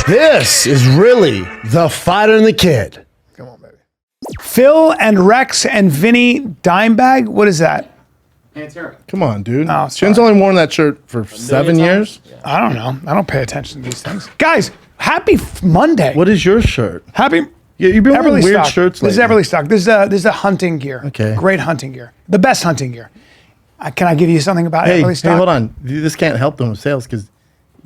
This is really the Fighter and the Kid. Come on, baby. Phil and Rex and Vinny Dimebag. What is that? Come on, dude. Oh, Shin's only worn that shirt for 7 years. Yeah. I don't know. I don't pay attention to these things. Guys, happy Monday. What is your shirt? Happy. Yeah, you've been wearing weird stock. shirts This is lately. Everly stock. This is a hunting gear. Okay. Great hunting gear. The best hunting gear. Can I give you something about Everly stock? Hey, hold on. This can't help them with sales because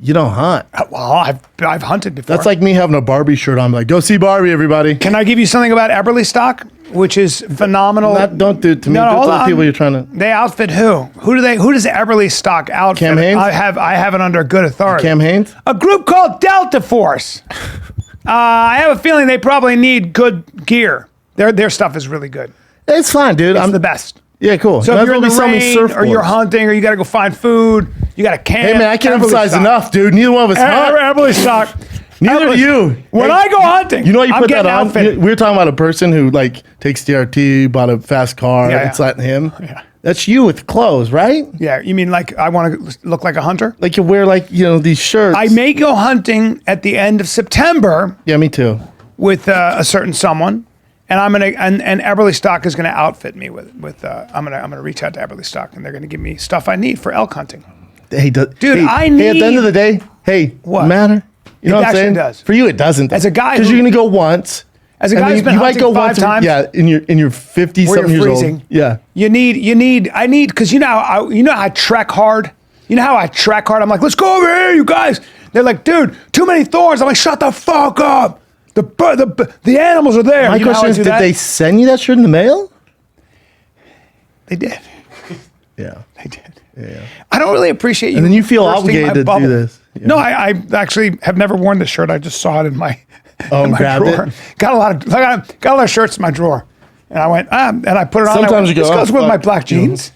you don't hunt. Well, I've hunted before. That's like me having a Barbie shirt on. I'm like, go see Barbie, everybody. Can I give you something about Eberly stock, which is phenomenal? Don't do it to me. No, Do it hold to the on. people you're trying to. They outfit who? Who does Eberly stock outfit? Cam Hanes? I have it under good authority. Cam Hanes? A group called Delta Force. I have a feeling they probably need good gear. Their stuff is really good. It's fine, dude. It's the best. Yeah, cool. So if you're in the selling rain or you're hunting or you got to go find food, you got to camp. Hey, man, I can't Eberly emphasize stock. enough, dude. Neither one of us hunt. Eberly stock. Neither of you. When Hey, I go hunting, you know what you I'm put that getting on? outfitted. We were talking about a person who like takes DRT, bought a fast car. Yeah, It's yeah. letting him. Yeah. That's you with clothes, right? Yeah, you mean like I want to look like a hunter? Like you wear these shirts. I may go hunting at the end of September Yeah, me too. with a certain someone, and I'm gonna and Eberly Stock is gonna outfit me with I'm gonna reach out to Eberly Stock and they're gonna give me stuff I need for elk hunting. Hey, Dude, hey, I Hey, at the end need- of the day, hey, What? matter? You know It what I'm actually saying? does. For you, it doesn't. As a guy because who- you're gonna go once. As a and guy then who's been you might hunting go 5 once. times, Yeah, in your 50 where something you're years freezing. old. Yeah. I need because you know how I trek hard. You know how I trek hard. I'm like, let's go over here, you guys. They're like, dude, too many thorns. I'm like, shut the fuck up. The animals are there. My You know how I question is, do did that? they send you that shirt in the mail? They did. Yeah. They did. Yeah. I don't really appreciate you. And then you feel bursting obligated my to do bubble. this. Yeah. No, I actually have never worn this shirt. I just saw it in my, in my grabbed drawer. it? Got a lot of shirts in my drawer, and I went and I put it on. Sometimes I went, you go, this "Oh, goes with my fuck." black jeans.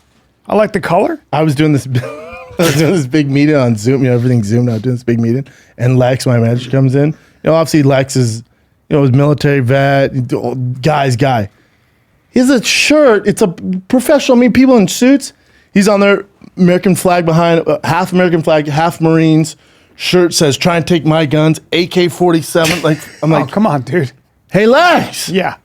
I like the color. I was doing this. I was doing this big meeting on Zoom. You know, everything's Zoom now. Doing this big meeting, and Lex, my manager, comes in. You know, obviously Lex is, his military vet, guy. He has a shirt. It's a professional. I mean, people in suits. He's on their American flag behind, half American flag, half Marines. Shirt says, "Try and take my guns." AK-47. Like I'm Oh, like, come on, dude. hey Lex, Yeah.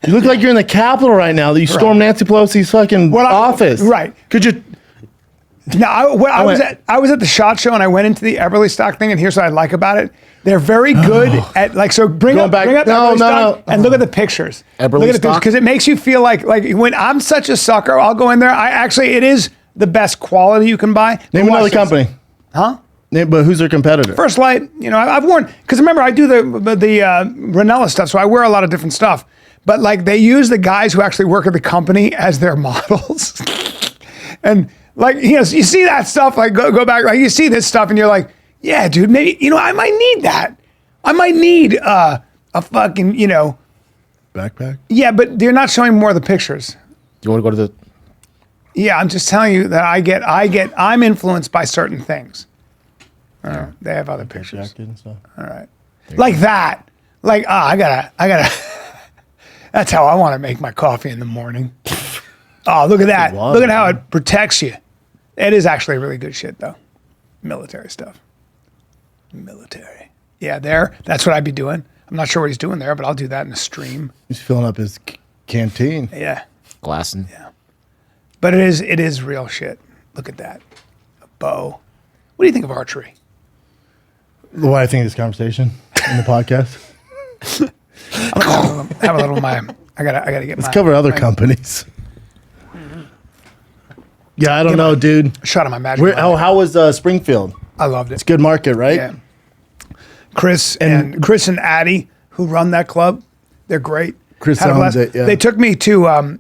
you look like you're in the Capitol right now. That you stormed Nancy Pelosi's fucking office. Right. Could you? No, I was at the SHOT Show and I went into the Eberly Stock thing, and here's what I like about it. They're very good at bring up back- Eberly no, Stock and look at the pictures. Eberly Look at the Stock? because it makes you feel like when I'm such a sucker, I'll go in there. It is the best quality you can buy. Name Watch another this. company. Huh? But who's their competitor? First Light, I've worn, because remember, I do the Ranella stuff, so I wear a lot of different stuff. But like they use the guys who actually work at the company as their models. And like, you see that stuff, like go back, like you see this stuff and you're like, yeah, dude, maybe, I might need that. I might need a fucking, Backpack. yeah, but you're not showing more of the pictures. You want to go to the? Yeah, I'm just telling you that I'm influenced by certain things. They have other pictures. Jacket and stuff. All right. Like that. Like, I gotta, that's how I want to make my coffee in the morning. Oh, look at that. wild, Look at how man. it protects you. It is actually really good shit, though. Military stuff. Military. Yeah, that's what I'd be doing. I'm not sure what he's doing there, but I'll do that in a stream. He's filling up his canteen. Yeah. Glassing. But it is real shit. Look at that. A bow. What do you think of archery? What I think of this conversation in the podcast. I'm gonna have a little of my. I gotta get. Let's cover other companies. Yeah, I don't know, dude. Shot of my magic. How was Springfield? I loved it. It's a good market, right? Yeah. Chris and Addie, who run that club, they're great. Chris Had a owns blast. it, yeah. They took me to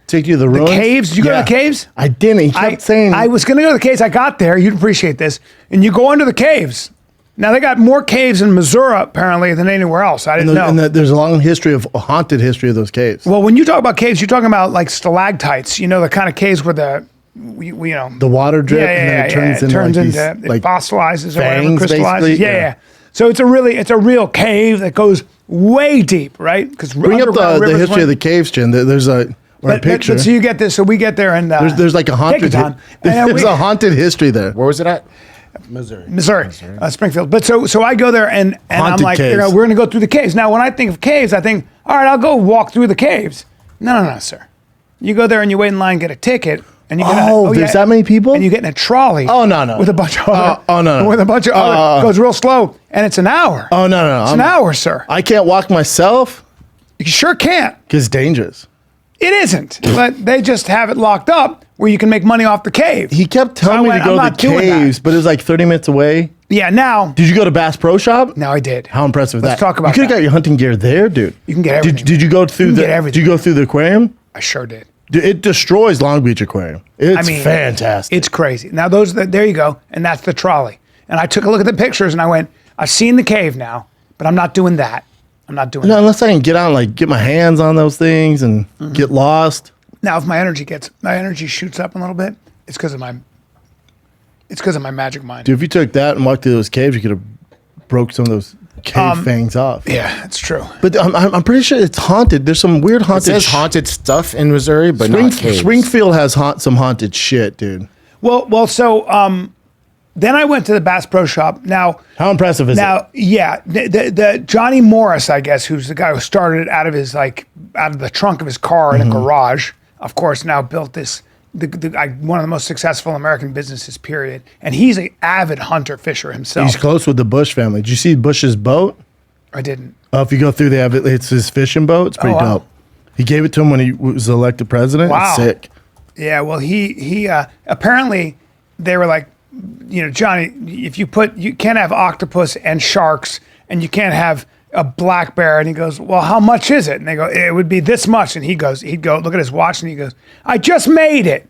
Take you to the ruins? caves. Did you go to the caves? I didn't. He kept saying. I was going to go to the caves. I got there. You'd appreciate this. And you go under the caves. Now, they got more caves in Missouri, apparently, than anywhere else. I didn't know. And there's a long history of a haunted history of those caves. Well, when you talk about caves, you're talking about like stalactites, the kind of caves where the water drip and then it turns into it fossilizes or whatever, fangs, crystallizes. basically. Yeah. So it's a real cave that goes way deep, right? Because Bring up the history of the caves, Jen. There's a picture. But so you get this. So we get there and there's like a haunted. take it, Don. There's a haunted history there. Where was it at? Missouri, Springfield. But so I go there and I'm like, caves. we're going to go through the caves. Now, when I think of caves, I think, all right, I'll go walk through the caves. No, sir. You go there and you wait in line, get a ticket, and you get there's that many people? and you get in a trolley. Oh, no. With a bunch of other, no. with a bunch of other, goes real slow, and it's an hour. Oh, no. It's an hour, sir. I can't walk myself You sure can't. because it's dangerous. It isn't, but they just have it locked up where you can make money off the cave. He kept telling me to go to the caves, but it was like 30 minutes away. Yeah, now. Did you go to Bass Pro Shop? No, I did. How impressive is that? Let's talk about You could have that. got your hunting gear there, dude. You can get everything. Did you go through You can the? get everything. Did you go through the aquarium? I sure did. Dude, it destroys Long Beach Aquarium. It's fantastic. It's crazy. Now there you go, and that's the trolley. And I took a look at the pictures, and I went, I've seen the cave now, but I'm not doing that. I'm not doing that. Unless I can get out and like get my hands on those things and get lost. Now, if my energy shoots up a little bit, it's because of my magic mind. Dude, if you took that and walked through those caves, you could have broke some of those cave fangs off. Yeah, it's true. But I'm pretty sure it's haunted. There's some weird It haunted. says haunted stuff in Missouri, but not caves. Springfield has some haunted shit, dude. Well, so then I went to the Bass Pro Shop. Now, How impressive is it? Now, yeah, the Johnny Morris, I guess, who's the guy who started it out of the trunk of his car in a garage. Of course, now built this one of the most successful American businesses, period. And he's an avid hunter fisher himself. He's close with the Bush family. Did you see Bush's boat? I didn't. If you go through, it's his fishing boat. It's pretty wow. dope. He gave it to him when he was elected president. Wow. It's sick. Yeah, well, he apparently they were like, Johnny, if you can't have octopus and sharks, and you can't have a black bear. And he goes, well, how much is it? And they go, it would be this much. And he'd go look at his watch, and he goes, I just made it.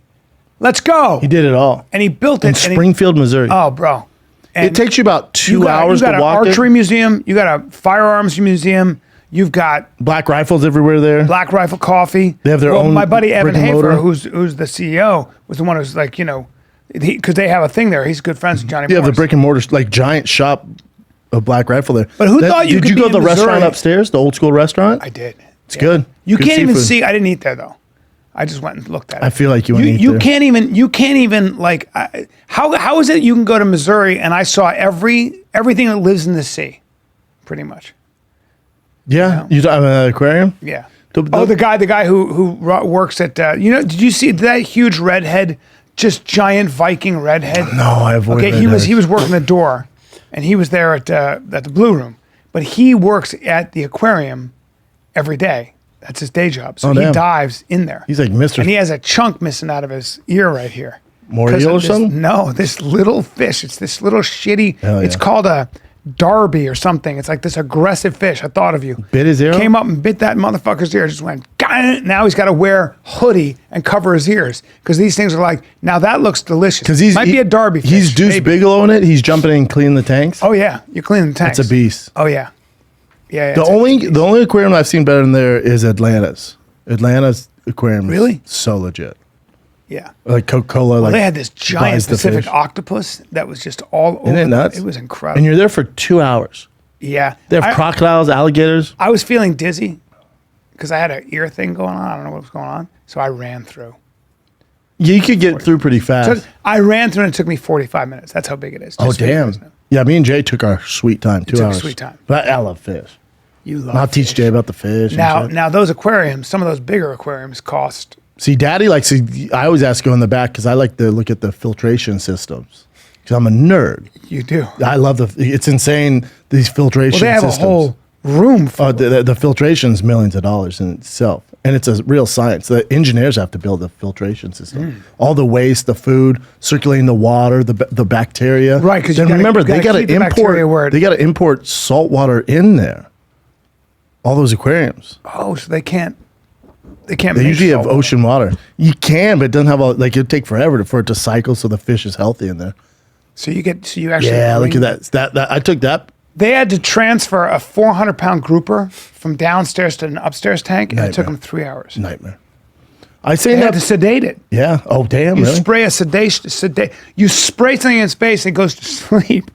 Let's go. He did it all. And he built it In Springfield, Missouri. Oh, bro. And it takes you about 2 hours you got to an walk archery it. museum. You got a firearms museum. You've got Black rifles everywhere there. Black Rifle Coffee. They have their own My buddy Evan brick and mortar. Hafer, who's the CEO, was the one who's like, because they have a thing there. He's good friends with Johnny You have the Morris. brick and mortar, like giant shop of Black Rifle there. But who thought you did could you be go to the in restaurant Missouri? upstairs, the old school restaurant? I did. It's good. You Good can't even seafood. see. I didn't eat there though. I just went and looked at it. I feel like you went and eat You there. can't even like. How is it you can go to Missouri and I saw everything that lives in the sea, pretty much. Yeah, you talking about that aquarium? Yeah. The- The guy who works at did you see that huge redhead, just giant Viking redhead? No, I avoid Okay, he was working the door, and he was there at the Blue Room, but he works at the aquarium every day. That's his day job. So Oh, he damn. dives in there. He's like Mr. And he has a chunk missing out of his ear right here. More 'Cause eel of or this- something? No, this little fish. It's this little shitty. Hell It's yeah. called a Darby or something. It's like this aggressive fish. I thought of you. Bit his ear? Came up and bit that motherfucker's ear. Just went. "Gah!" Now he's got to wear hoodie and cover his ears because these things are like. Now that looks delicious. Because might be a Darby fish. He's Deuce maybe. Bigelow in it. He's jumping in and cleaning the tanks. Oh yeah, you're cleaning the tanks. It's a beast. Oh yeah, yeah. The it's a- only aquarium I've seen better than there is Atlanta's. Atlanta's aquarium. Really? Is so legit. yeah. Like Coca-Cola. Well, they had this giant buys the Pacific fish. octopus that was just all over. Isn't it nuts? It was incredible. And you're there for 2 hours. Yeah. They have crocodiles, alligators. I was feeling dizzy because I had an ear thing going on. I don't know what was going on. So I ran through. Yeah, you could get through pretty fast. So I ran through and it took me 45 minutes. That's how big it is. Oh, Just so you damn. guys know. Yeah, me and Jay took our sweet time, 2 took a hours. sweet time. But I love fish. You love I'll teach fish. Jay about the fish. and shit. Now those aquariums, some of those bigger aquariums cost. See, Daddy likes to. I always ask to go in the back because I like to look at the filtration systems. Because I'm a nerd. You do. I love it's insane, these filtration Well, they have systems. a whole room full. The filtration's millions of dollars in itself. And it's a real science. The engineers have to build the filtration system. All the waste, the food, circulating the water, the bacteria. Right, 'cause you then gotta- remember you they gotta got to keep the bacteria where import. it- They got to import salt water in there. All those aquariums. Oh, so they can't. They They usually have ocean water. You can, but it doesn't have all. Like it'd take forever for it to cycle, so the fish is healthy in there. So you actually. Yeah, look bring- at that. I took that. They had to transfer a 400-pound grouper from downstairs to an upstairs tank, and it took Nightmare. them 3 hours. Nightmare. I say They that. had to sedate it. Yeah. Oh damn. You Really? spray a sedate. You spray something in space, and it goes to sleep.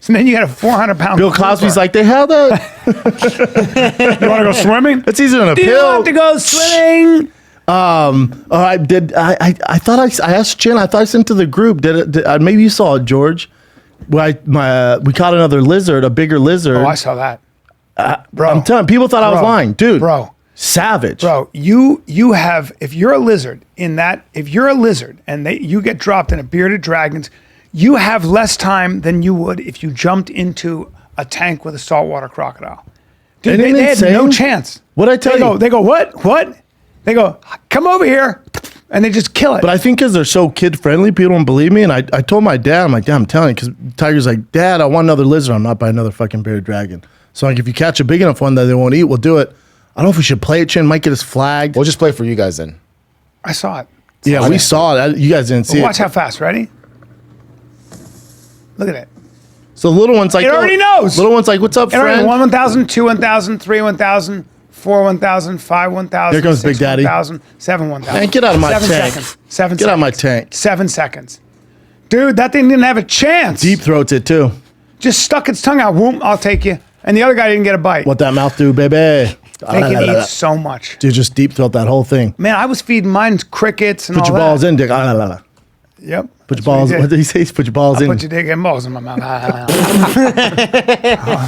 So then you got a 400-pound. Bill Cosby's like they have that. "You want to go swimming? It's easier than a Do you pill. want to go swimming?" I did. I thought I asked Jen. I thought I sent to the group. Maybe you saw it, George. we caught another lizard, a bigger lizard. Oh, I saw that. Bro. I'm telling people thought I was lying. Dude. Bro. Savage. Bro, you have, if you're a lizard and you get dropped in a bearded dragons, you have less time than you would if you jumped into a tank with a saltwater crocodile. Dude, they had no chance. What'd I tell you? They go, what? They go, come over here. And they just kill it. But I think because they're so kid-friendly, people don't believe me. And I told my dad, I'm like, Dad, I'm telling you. Because Tiger's like, Dad, I want another lizard. I'm not buying another fucking bearded dragon. So like, if you catch a big enough one that they won't eat, we'll do it. I don't know if we should play it, Chin. Might get us flagged. We'll just play for you guys then. I saw it. Yeah, we saw it. You guys didn't see it. Watch how fast. Ready? Look at it. So little one's like, it already knows. Little one's like, what's up, friend? 1,000, 2, 1,000, 3, 1,000, 4, 1,000, 5, 1,000. Here comes 6, Big Daddy. 1,000, 7, 1,000. Man, get out of my 7 tank. seconds. 7 Get seconds. out of my tank. 7 seconds. Dude, that thing didn't have a chance. Deep throats it too. Just stuck its tongue out. Whoop, I'll take you. And the other guy didn't get a bite. What that mouth do, baby? They can eat so much. Dude, just deep throat that whole thing. Man, I was feeding mine crickets and Put all your balls that. in, dick. Yep. Put your balls. What did he say? Put your balls in. Put your dick and balls in my mouth.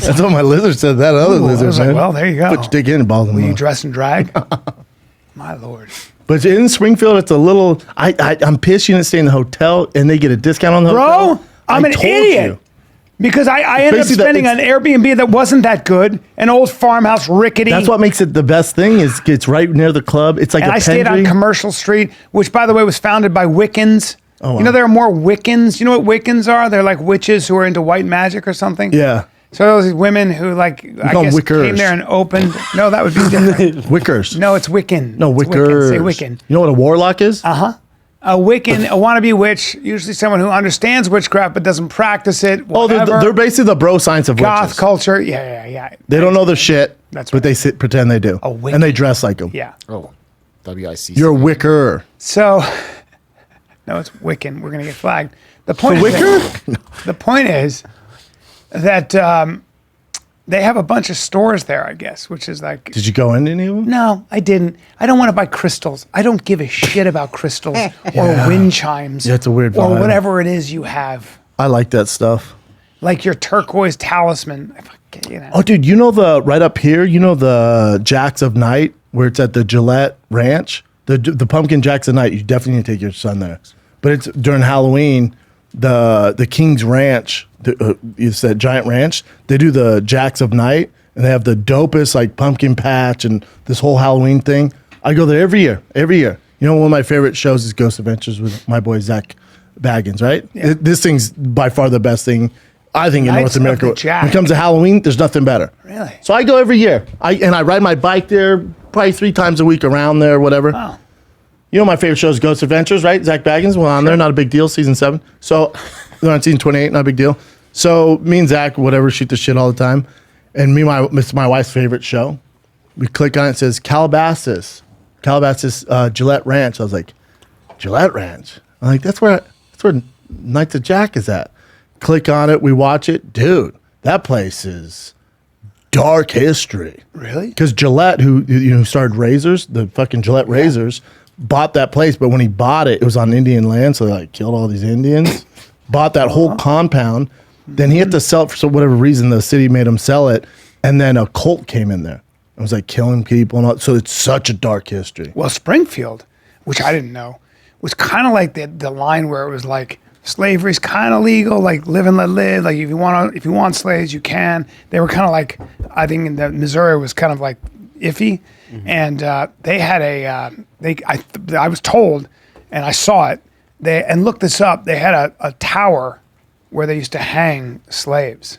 That's what my lizard said. That other lizard, I was like, man. well, there you go. Put your dick in and balls in. Will you mouth. dress and drag? My Lord. But in Springfield, it's a little. I'm pissed you didn't stay in the hotel and they get a discount on the hotel. Bro, I'm an idiot. Because I ended up Basically, spending on Airbnb that wasn't that good, an old farmhouse, rickety. That's what makes it the best thing. Is it's right near the club. It's like and a I stayed on Pendry. Commercial Street, which, by the way, was founded by Wiccans. Oh, wow. You know, there are more Wiccans. You know what Wiccans are? They're like witches who are into white magic or something. Yeah. So those these women who, like, I call them guess Wiccers. came there and opened. No, that would be different. Wickers. No, it's Wiccan. No, It's Wickers. Wiccan. Say Wiccan. You know what a warlock is? A Wiccan, a wannabe witch, usually someone who understands witchcraft but doesn't practice it. Oh, they're basically the bro science of goth witches. culture. Yeah. They don't know their shit, That's but right. they pretend they do. Wiccan. And they dress like them. Yeah. Oh, WIC. You're a wicker. So, no, it's Wiccan. We're gonna get flagged. The point. The point is that they have a bunch of stores there, I guess, which is like. Did you go into any of them? No, I didn't. I don't want to buy crystals. I don't give a shit about crystals or wind chimes. Yeah, it's a weird Or vibe. whatever it is you have, I like that stuff. like your turquoise talisman. You know. Oh, dude, right up here, the Jacks of Night, where it's at the Gillette Ranch? The Pumpkin Jacks of Night, you definitely need to take your son there. But it's during Halloween, the King's Ranch, it's that giant ranch, they do the Jacks of Night, and they have the dopest, like, pumpkin patch and this whole Halloween thing. I go there every year. You know, one of my favorite shows is Ghost Adventures with my boy Zach Baggins, right? Yeah. This thing's by far the best thing, I think, in Knights North of the America. Jack. When it comes to Halloween, there's nothing better. Really? So I go every year. I ride my bike there probably 3 times a week around there, whatever. Oh. You know my favorite show is Ghost Adventures, right? Zach Baggins, well, on there, not a big deal, season 7. So they're on season 28, not a big deal. So me and Zach, whatever, shoot the shit all the time. And it's my wife's favorite show. We click on it, it says Calabasas, Gillette Ranch. I was like, Gillette Ranch? I'm like, that's where Knights of Jack is at. Click on it, we watch it. Dude, that place is dark history. Really? Because Gillette, who started razors, the fucking Gillette razors, bought that place. But when he bought it, it was on Indian land, so they like killed all these Indians. Bought that whole compound. Then he had to sell it for whatever reason. The city made him sell it, and then a cult came in there. It was like killing people and all. So it's such a dark history. Well, Springfield, which I didn't know, was kind of like the line where it was like slavery's kind of legal, like live and let live. Like if you want slaves, you can. They were kind of like, I think in the Missouri was kind of like iffy, and they had I was told, and I saw it. And looked this up. They had a tower where they used to hang slaves,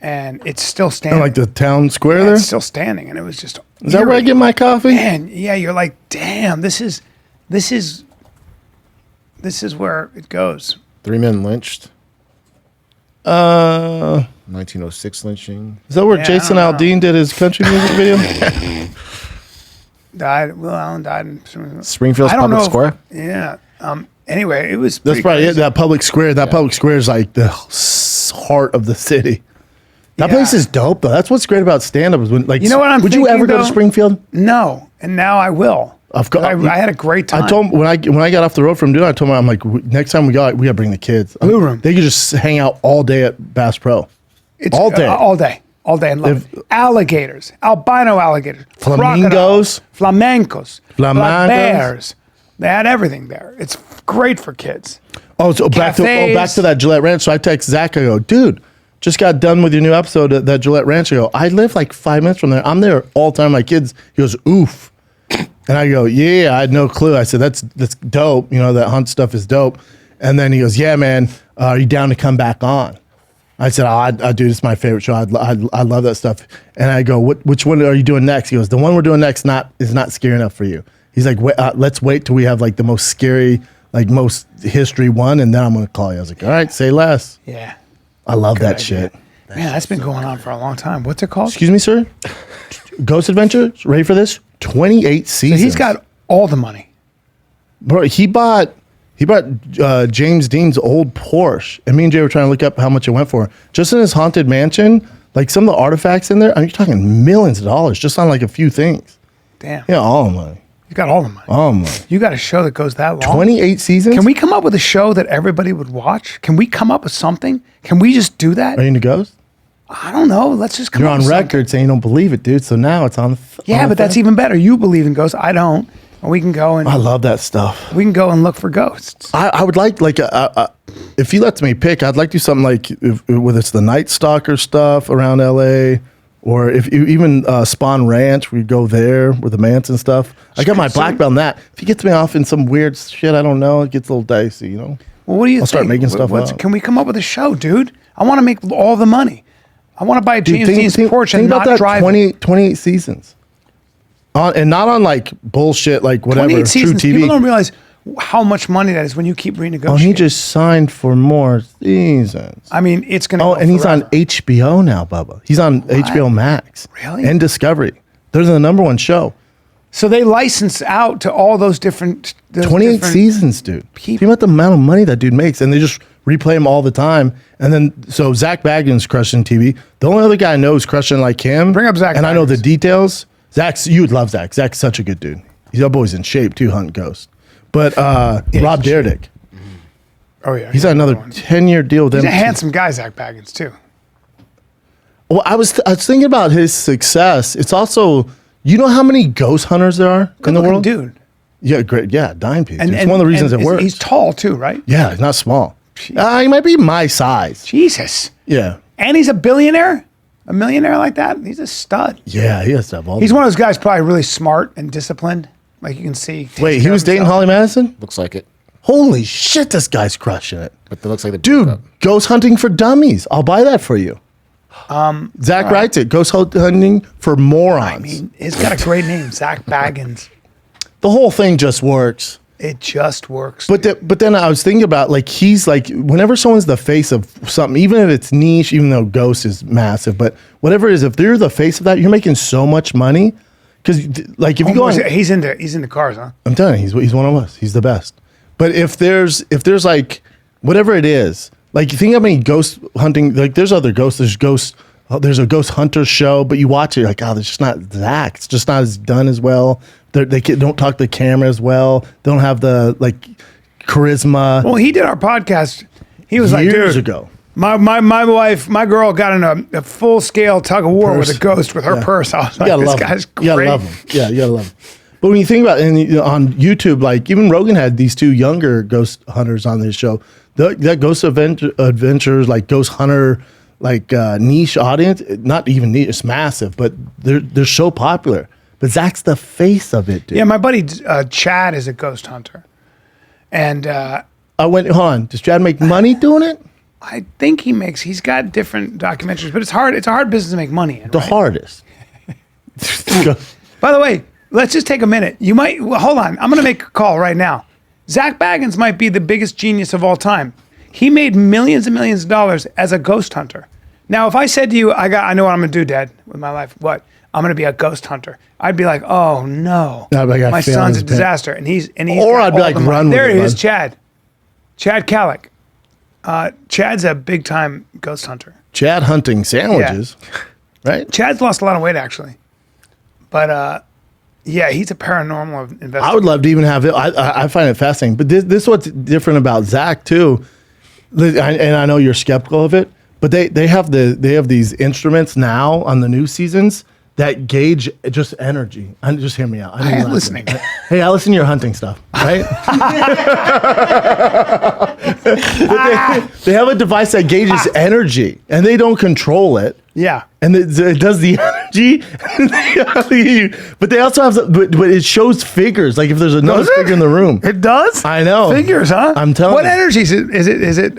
and it's still standing. Kind of like the town square Yeah, there. it's still standing, and it was just. Is that where I get my coffee? Man, yeah, you're like, damn, this is where it goes. 3 men lynched. 1906 lynching. Is that where Yeah, Jason I don't Aldean did his country music video? Died. Springfield's I don't public know. square. Yeah. Anyway, it was. That's pretty probably it. crazy. That public square. That public square is like the heart of the city. That Yeah. place is dope, though. That's what's great about stand-up. Is when, like, You know what I'm would you thinking, ever go to though? Springfield? No, and now I will. Of course, I had a great time. I told him when I got off the road from doing, I told him I'm like, next time we gotta bring the kids. Blue room. They could just hang out all day at Bass Pro. It's all day, all day, and love it. Alligators, albino alligators, Flamingos, flamencos, black Flamingos. bears. They had everything there. It's great for kids. Oh, so back to that Gillette Ranch. So I text Zach. I go, dude, just got done with your new episode at that Gillette Ranch. I go, I live like 5 minutes from there. I'm there all the time. My kids. He goes, oof. And I go, yeah, I had no clue. I said, that's dope. You know, that hunt stuff is dope. And then he goes, yeah, man, are you down to come back on? I said, dude, it's my favorite show. I love that stuff. And I go, which one are you doing next? He goes, the one we're doing next is not scary enough for you. He's like, let's wait till we have like the most scary, like most history one, and then I'm going to call you. I was like, all right, say less. Yeah. I love that idea. shit. Man, that's been going on for a long time. What's it called? Excuse me, sir? Ghost Adventure, ready for this? 28 seasons. So he's got all the money. Bro, he bought James Dean's old Porsche, and me and Jay were trying to look up how much it went for. Just in his haunted mansion, like some of the artifacts in there, I mean, you're talking millions of dollars just on like a few things. Damn. Yeah, all the money. You got all the money. All the money. You got a show that goes that long. 28 seasons? Can we come up with a show that everybody would watch? Can we come up with something? Can we just do that? Are you into ghosts? I don't know. Let's just come You're up on with record something. saying you don't believe it, dude. So now it's on. Yeah, but that's even better. You believe in ghosts. I don't. And we can go and I love that stuff. we can go and look for ghosts. I would like if he lets me pick, I'd like to do something like whether it's the Night Stalker stuff around LA, or if you even Spawn Ranch, we go there with the Manson stuff. I got my black belt in that. If he gets me off in some weird shit, I don't know, it gets a little dicey, you know. Well, what do you I'll think? start making stuff up. Can we come up with a show, dude? I want to make all the money. I want to buy James Dean's Porsche and not drive. 28 seasons. And not on like bullshit, like whatever, 28 True seasons. TV. People don't realize how much money that is when you keep renegotiating. Oh, he just signed for more seasons. I mean, it's going to Oh, go and he's on forever. HBO now, Bubba. He's on HBO Max. Really? And Discovery. They're the number one show. So they license out to all those different... 28 seasons, dude. people. Think about the amount of money that dude makes. And they just replay him all the time. And then, so Zach Baggins crushing TV. The only other guy I know is crushing like him. Bring up Zach And I know the Baggins. details. You would love Zach. Zach's such a good dude. He's always in shape too, hunting ghosts. But Rob Dyrdek. Oh, yeah. He's got another 10-year deal with He's them. a handsome guy, Zach Baggins, too. Well, I was thinking about his success. It's also, you know how many ghost hunters there are in the Good-looking world? dude. Yeah, great. Yeah, dime piece. It's one of the reasons it works. He's tall, too, right? Yeah, he's not small. He might be my size. Jesus. Yeah. And he's a billionaire? A millionaire like that? He's a stud. Yeah, he has to have all He's one of those guys probably really smart and disciplined. Like you can see. Wait, he was dating Holly Madison? Looks like it. Holy shit, this guy's crushing it. But it looks like the Dude, ghost hunting for dummies. I'll buy that for you. Zach writes it. Ghost hunting for morons. I mean, he's got a great name, Zach Baggins. The whole thing just works. It just works. But then I was thinking about, like, he's like, whenever someone's the face of something, even if it's niche, even though Ghost is massive, but whatever it is, if they're the face of that, you're making so much money. Because, like, if you go on, he's into cars, huh? I'm telling you, he's one of us. He's the best. But if there's like, whatever it is, like, you think how many ghost hunting, like, there's other ghosts, there's a ghost hunter show, but you watch it, you're like, oh, there's just not Zach. It's just not as done as well. They don't talk to the camera as well. They don't have the, like, charisma. Well, he did our podcast. He was like, years dude, ago. my wife, my girl got in a full scale tug of war with a ghost with her purse. I was like, this guy's great. You gotta love him. Yeah, you gotta love him. But when you think about it, and on YouTube, like, even Rogan had these two younger ghost hunters on his show. That Ghost Adventures, like, ghost hunter, like, niche audience, not even niche, it's massive, but they're so popular. But Zach's the face of it, dude. Yeah, my buddy Chad is a ghost hunter. And I went, hold on, does Chad make money doing it? I think he's got different documentaries, but it's a hard business to make money in. The right? hardest. By the way, let's just take a minute. Hold on. I'm going to make a call right now. Zach Baggins might be the biggest genius of all time. He made millions and millions of dollars as a ghost hunter. Now, if I said to you, I know what I'm going to do, Dad, with my life. What? I'm going to be a ghost hunter. I'd be like, oh no, No, but I got my feelings, son's a man. disaster, and he's. Or got I'd be all like, the money. run with There it, he is, bud. Chad Kallick. Chad's a big time ghost hunter. Chad hunting sandwiches, right? Chad's lost a lot of weight actually, but Yeah, he's a paranormal investigator. I would love to even have it. I find it fascinating. But this is what's different about Zach too, and I know you're skeptical of it. But they have these instruments now on the new seasons that gauge just energy. And just hear me out. I am listening. Hey, I listen to your hunting stuff, right? they have a device that gauges energy, and they don't control it. Yeah. And it does the energy, but they also have, but it shows figures. Like if there's another figure in the room, It does? I know. Figures, huh? I'm telling what you. energy is it?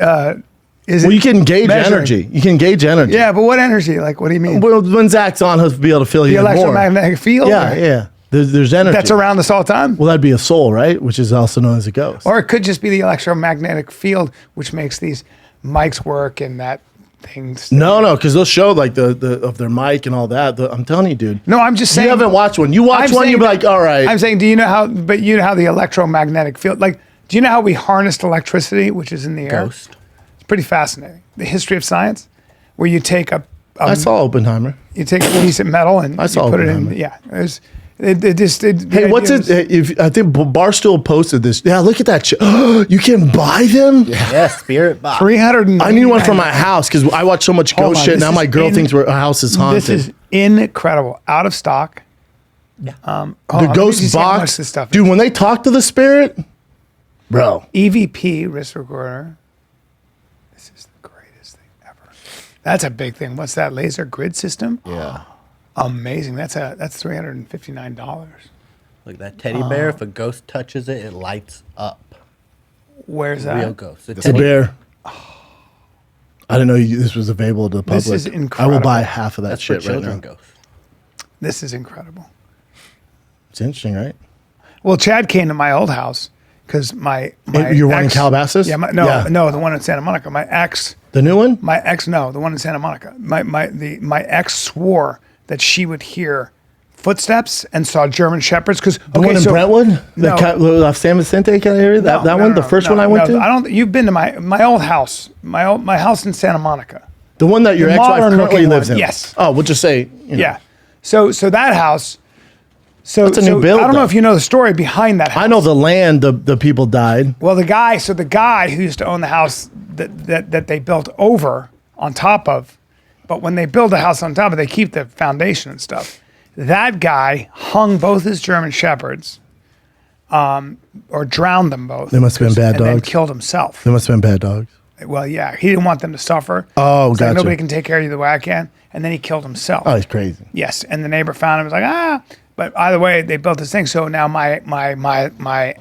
Well, you can gauge measuring? energy. You can gauge energy. Yeah, but what energy? Like, what do you mean? Well, when Zach's on, he'll be able to feel The you more. electromagnetic field? Yeah, yeah. There's energy. That's around us all the time? Well, that'd be a soul, right? Which is also known as a ghost. Or it could just be the electromagnetic field, which makes these mics work and that things. No, because they'll show like the of their mic and all that. I'm telling you, dude. No, I'm just saying. You haven't watched one. You watch one, you'll be like, all right. I'm saying, do you know how? But you know how the electromagnetic field, like, do you know how we harnessed electricity, which is in the air? Ghost. It's pretty fascinating. The history of science, where you take I saw Oppenheimer. you take a piece of metal and I saw you put it in. Oppenheimer. Yeah, it just. Hey, what's it? I think Barstool posted this. Yeah, look at that. You can buy them. Yeah, Spirit Box. 300. I need one for my house because I watch so much Hold ghost on, shit. this Now is my girl thinks our house is haunted. This is incredible. Out of stock. Yeah. Hold the on, let me ghost just see how much box, this stuff dude. is. When they talk to the spirit, bro. EVP wrist recorder. This is the greatest thing ever. That's a big thing. What's that? Laser grid system? Yeah. Amazing. That's $359. Look, that teddy bear, if a ghost touches it, it lights up. Where's that? Real ghost. It's a bear. I didn't know this was available to the public. This is I will incredible. buy half of that That's for shit right children now. ghosts. This is incredible. It's interesting, right? Well, Chad came to my old house because my Your one in ex- Calabasas? Yeah, Yeah. no, the one in Santa Monica. My ex, The new one? no, the one in Santa Monica. My ex swore that she would hear footsteps and saw German shepherds because The one in Brentwood? No. The San Vicente kind of area? That one? The first one I went to? I don't. You've been to my old house, my house in Santa Monica. The one that your The ex-wife modern currently looking lives one, in? yes. Oh, we'll just say, you know. Yeah. So that house. So That's a new build, I don't know though. if you know the story behind that house. I know the land the people died. Well, the guy who used to own the house that they built over on top of, but when they build a house on top of, they keep the foundation and stuff. That guy hung both his German shepherds, or drowned them both. They must have been bad and then dogs. killed himself. They must have been bad dogs. Well, yeah, he didn't want them to suffer. Oh, It's like, gotcha. nobody can take care of you the way I can. And then he killed himself. Oh, he's crazy. Yes, and the neighbor found him. Was like, But either way, they built this thing. So now my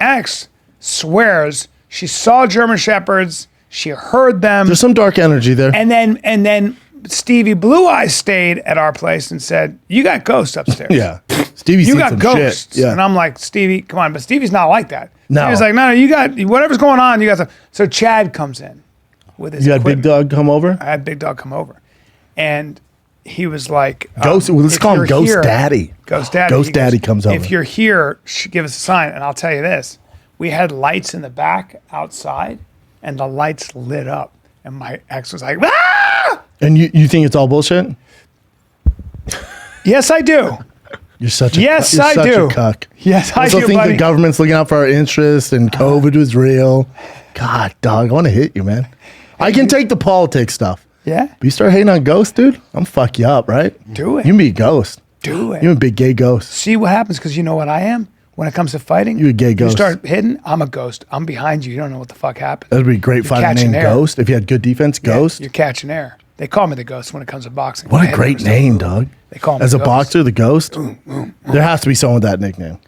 ex swears she saw German shepherds. She heard them. There's some dark energy there. And then Stevie Blue Eyes stayed at our place and said, "You got ghosts upstairs. Yeah. Stevie's you seen got some ghosts." shit. Yeah. And I'm like, "Stevie, come on!" But Stevie's not like that. No. Stevie's like, "No, you got whatever's going on. You got some." So Chad comes in with his. You had Big equipment. Dog come over? I had Big Dog come over, and he was like, Ghost. Let's if call him you're Ghost here- Daddy. Ghost Daddy. Ghost He goes, Daddy comes over. If you're here, give us a sign. And I'll tell you this: we had lights in the back outside, and the lights lit up. And my ex was like, "Ah!" And you think it's all bullshit? Yes, I do. You're such a Yes, you're I such do. a cuck. Yes, I also do, think buddy. the government's looking out for our interests and COVID was real. God, dog, I want to hit you, man. I can take the politics stuff. Yeah, But you start hating on Ghost, dude, I'm fuck you up, right? do it. You can be a ghost. do it. You're a big gay ghost. See what happens, because you know what I am when it comes to fighting. You a gay ghost. You start hitting. I'm a ghost. I'm behind you. You don't know what the fuck happened. That'd be a great You're fighting catching name, air. Ghost. If you had good defense, Yeah, Ghost. You're catching air. They call me the Ghost when it comes to boxing. What My a head great goes name, dog. They call me As a Ghost. boxer, the Ghost. There has to be someone with that nickname.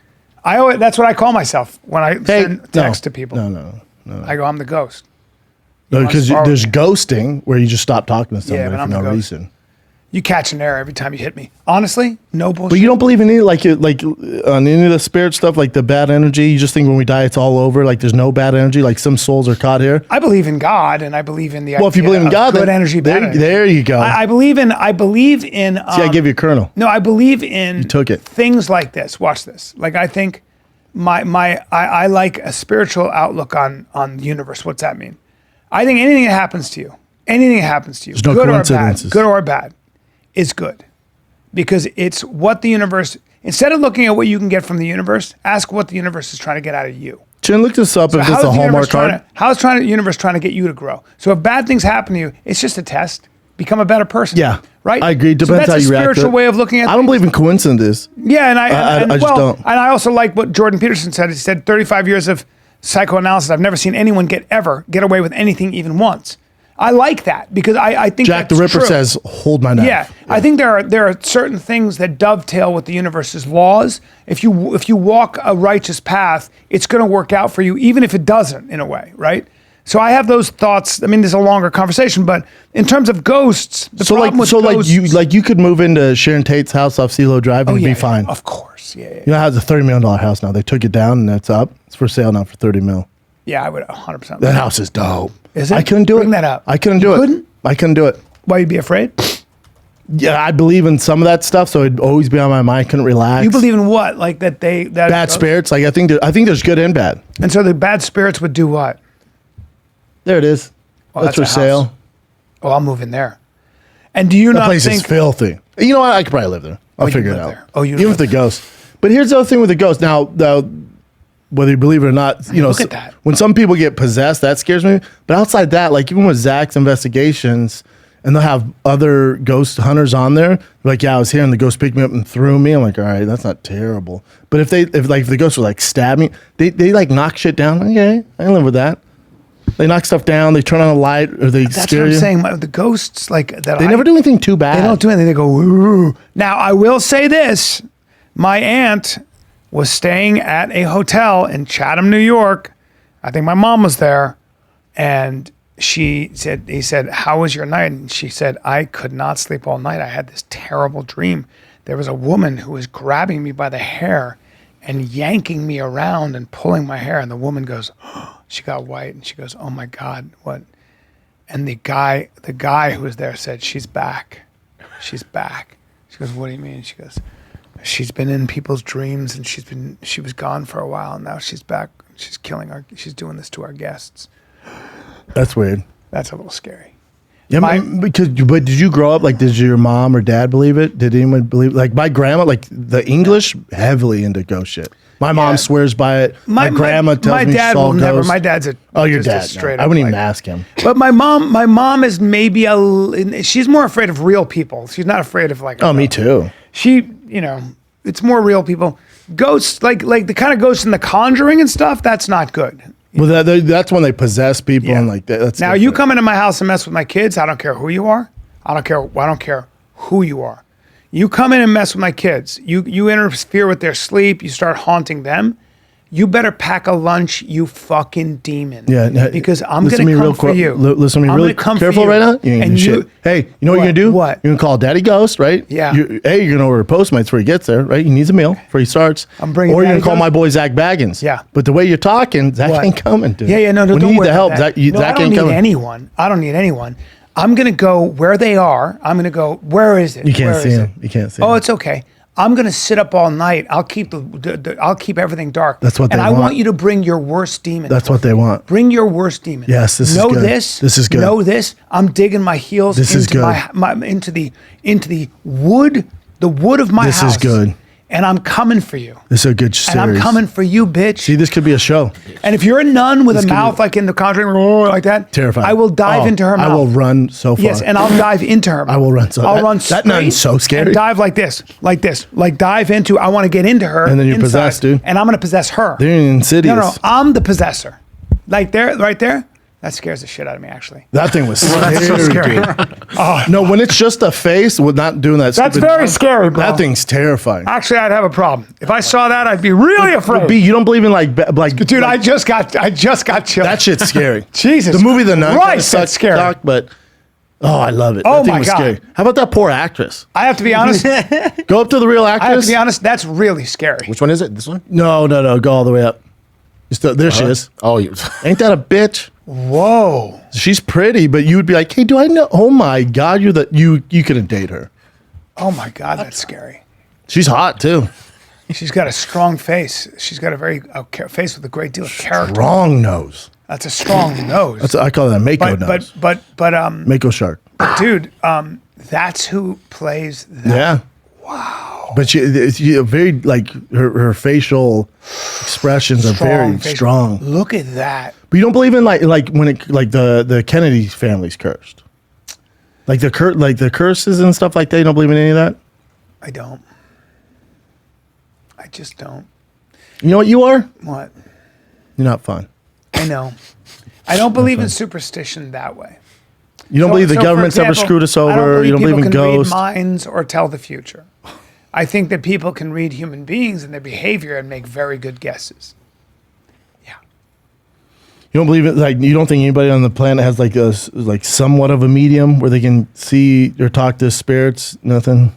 That's what I call myself when I send text to people. No. I go, I'm the Ghost. Because borrow there's me. ghosting where you just stop talking to somebody but for I'm no the ghost. reason. You catch an air every time you hit me. Honestly, no bullshit. But you don't believe in any like on any of the spirit stuff, like the bad energy. You just think when we die, it's all over. Like there's no bad energy. Like some souls are caught here. I believe in God, and I believe in the Well, if you idea believe in of God, good then energy, bad energy. there you go. I believe in. See, I give you a kernel. No, I believe in. You took it. Things like this. Watch this. Like I think, I like a spiritual outlook on the universe. What's that mean? I think anything that happens to you, There's no good or bad, coincidences. good or bad, is good, because it's what the universe. Instead of looking at what you can get from the universe, ask what the universe is trying to get out of you. Chin, look this up if it's a Hallmark card. How's the universe trying to get you to grow? So if bad things happen to you, it's just a test. Become a better person. Yeah. Right? I agree. Depends so how you react. That's a spiritual way of looking at I don't believe in coincidences. Yeah, and I just don't. And I also like what Jordan Peterson said. He said 35 years of psychoanalysis. I've never seen anyone get away with anything even once. I like that because I think Jack the Ripper says, "Hold my knife." Yeah, I think there are certain things that dovetail with the universe's laws. If you walk a righteous path, it's going to work out for you, even if it doesn't, in a way, right? So I have those thoughts. I mean, there's a longer conversation, but in terms of ghosts, you could move into Sharon Tate's house off CeeLo Drive and be fine. Of course, yeah. You know, it has a $30 million house now. They took it down and that's up. It's for sale now for $30 million. Yeah, I would 100%. That house is dope. Is it? I couldn't do it. Bring that up. I couldn't do it. I couldn't do it. Why, you'd be afraid? Yeah, I believe in some of that stuff, so it'd always be on my mind. Couldn't relax. You believe in what? Like that bad spirits? Like I think there's good and bad. And so the bad spirits would do what? There it is. That's for sale. Oh, I'll move in there. And do you that not place think... is filthy. You know what? I could probably live there. I'll figure it out. There. Oh, you even with the ghost. But here's the other thing with the ghost. Now, whether you believe it or not, you know, look at that. When some people get possessed, that scares me. But outside that, like even with Zach's investigations, and they'll have other ghost hunters on there, like, yeah, I was here and the ghost picked me up and threw me. I'm like, all right, that's not terrible. But if the ghost would like stab me, they like knock shit down. Okay, I can live with that. They knock stuff down. They turn on a light, or they That's scare what I'm you. saying. The ghosts, like that. They never do anything too bad. They don't do anything. They go, ooh. Now, I will say this. My aunt was staying at a hotel in Chatham, New York. I think my mom was there. And he said, how was your night? And she said, I could not sleep all night. I had this terrible dream. There was a woman who was grabbing me by the hair and yanking me around and pulling my hair. And the woman goes, she got white and she goes, oh my God, what? And the guy who was there said, she's back. She's back. She goes, what do you mean? She goes, she's been in people's dreams and she was gone for a while and now she's back. She's she's doing this to our guests. That's weird. That's a little scary. Yeah, but did you grow up, like, did your mom or dad believe it? Did anyone believe it? Like, my grandma, like, the English, heavily into ghost shit. My mom swears by it. My grandma tells me she saw ghosts. My dad's your dad. Straight no. I wouldn't even ask him. But my mom is maybe she's more afraid of real people. She's not afraid of like. Oh, me too. She, it's more real people. Ghosts, like the kind of ghosts in The Conjuring and stuff, that's not good. Well, that's when they possess people and like that. That's now different. you come into my house and mess with my kids. I don't care who you are. I don't care who you are. You come in and mess with my kids. You interfere with their sleep. You start haunting them. You better pack a lunch, you fucking demon. Yeah, because I'm going to come for you. Listen to me real careful right now. You ain't gonna shit. Hey, you know what you're going to do? What? You're going to call Daddy Ghost, right? Yeah. You're going to order Postmates before he gets there, right? He needs a meal before he starts. I'm bringing Or you're Daddy going to call Ghost? my boy Zach Baggins. Yeah. But the way you're talking, Zach ain't coming, dude. Yeah, no, when don't you need worry the help, about that. Zach ain't coming. I don't need anyone. I'm going to go where they are. I'm going to go, where is it? You can't see him. You can't see him. Oh, it's okay. I'm going to sit up all night. I'll keep I'll keep everything dark. That's what they want. And I want you to bring your worst demon. That's what they want. Bring your worst demon. Yes, this is good. This is good. Know this. I'm digging my heels into the wood of my house. This is good. And I'm coming for you. This is a good series. And I'm coming for you, bitch. See, this could be a show. And if you're a nun with a mouth like in The Conjuring, like that, terrifying. I will dive into her mouth. I will run so far. Yes, and I'll dive into her mouth. I will run so. I'll run straight. That nun's so scary. And dive like this, like dive into. I want to get into her. And then you're inside, possessed, dude. And I'm gonna possess her. They're insidious. No, I'm the possessor. Like there, right there. That scares the shit out of me, actually. That thing was scary. That's so scary. No, when it's just a face with not doing that. That's very scary, bro. That thing's terrifying. Actually, I'd have a problem if I saw that. I'd be really afraid. B, you don't believe in like, dude. I just got chilled. That shit's scary. Jesus, the movie The Nun. Right, that's scary. Talk, but I love it. Oh that thing my was God. Scary. How about that poor actress? I have to be honest. Go up to the real actress. I have to be honest. That's really scary. Which one is it? This one? No. Go all the way up. There she is. Oh, ain't that a bitch? Whoa. She's pretty, but you would be like, hey, do I know? Oh my God, you couldn't date her. Oh my God, that's scary. She's hot too. She's got a strong face. She's got a face with a great deal of character. Strong nose. That's a strong nose. I call that a Mako nose. But Mako shark. Dude, that's who plays that. Yeah. Wow. But she very like her facial expressions are very strong. Look at that. But you don't believe in like when it like the Kennedy family's cursed, like the curses and stuff like that. You don't believe in any of that. I don't. I just don't. You know what you are? What? You're not fun. I know. I don't believe in superstition that way. You don't believe the for government's ever example, screwed us I don't over. You don't believe in people can ghosts. read minds or tell the future. I think that people can read human beings and their behavior and make very good guesses. Yeah. You don't believe it? Like you don't think anybody on the planet has like somewhat of a medium where they can see or talk to spirits? Nothing.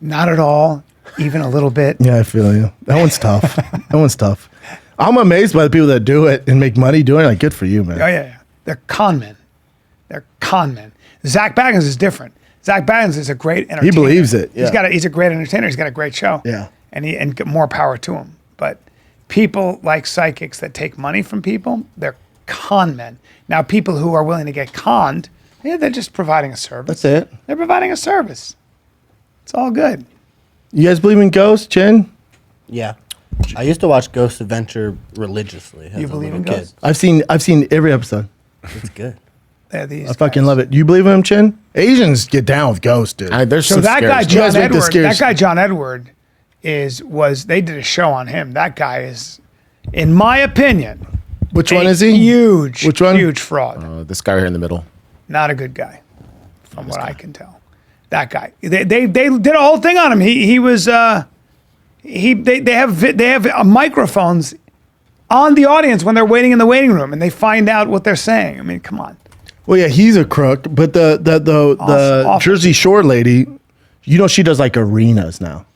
Not at all. Even a little bit. Yeah, I feel you. That one's tough. That one's tough. I'm amazed by the people that do it and make money doing it. Like, good for you, man. Oh, yeah. They're con men. They're con men. Zach Baggins is different. Zach Baggins is a great entertainer. He believes it. Yeah. He's a great entertainer. He's got a great show. Yeah. And more power to him. But people like psychics that take money from people, they're con men. Now, people who are willing to get conned, yeah, they're just providing a service. That's it. They're providing a service. It's all good. You guys believe in ghosts, Chin? Yeah. I used to watch Ghost Adventure religiously as You a believe little in kid. ghosts? I've seen every episode. It's good. They're these I fucking guys. love it. You believe in him, Chin? Asians get down with ghosts, dude. There's So some that scary guy stuff. John guys make the Edward, scary that guy John Edward they did a show on him. That guy is, in my opinion, Which a one is he? Huge, Which one? huge fraud. This guy right here in the middle. Not a good guy, from what I can tell. That guy. They did a whole thing on him. He was they have microphones on the audience when they're waiting in the waiting room, and they find out what they're saying. I mean, come on. Well, yeah, he's a crook. But the Awful. Jersey Shore lady, you know, she does like arenas now.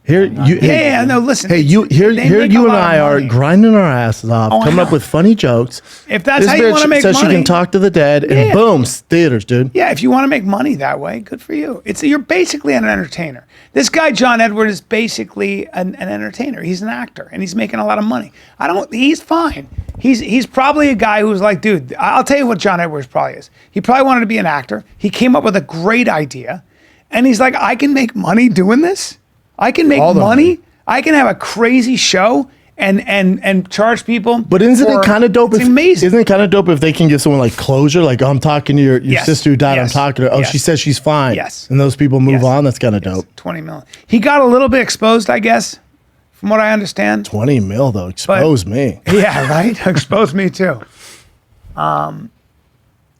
Here, Yeah, no, listen. Hey, you they here make you a and lot of I are money. grinding our asses off, Oh, I coming up know. with funny jokes. If that's This how you bitch want to make says money, she can talk to the dead, and Yeah. boom, theaters, dude. Yeah, if you want to make money that way, good for you. You're basically an entertainer. This guy John Edward is basically an entertainer. He's an actor, and he's making a lot of money. He's fine. He's probably a guy who's like, dude, I'll tell you what John Edwards probably is. He probably wanted to be an actor. He came up with a great idea, and he's like, I can make money doing this. I can make All the money. money. I can have a crazy show and charge people. But isn't it kind of dope? It's amazing. Isn't it kind of dope if they can give someone like closure? Like, oh, I'm talking to your Yes. sister who died. Yes. I'm talking to her. Oh, Yes. she says she's fine. Yes. And those people move Yes. on. That's kind of dope. 20 million. He got a little bit exposed, I guess, from what I understand. 20 mil though. Expose me. Yeah, right? Exposed me too.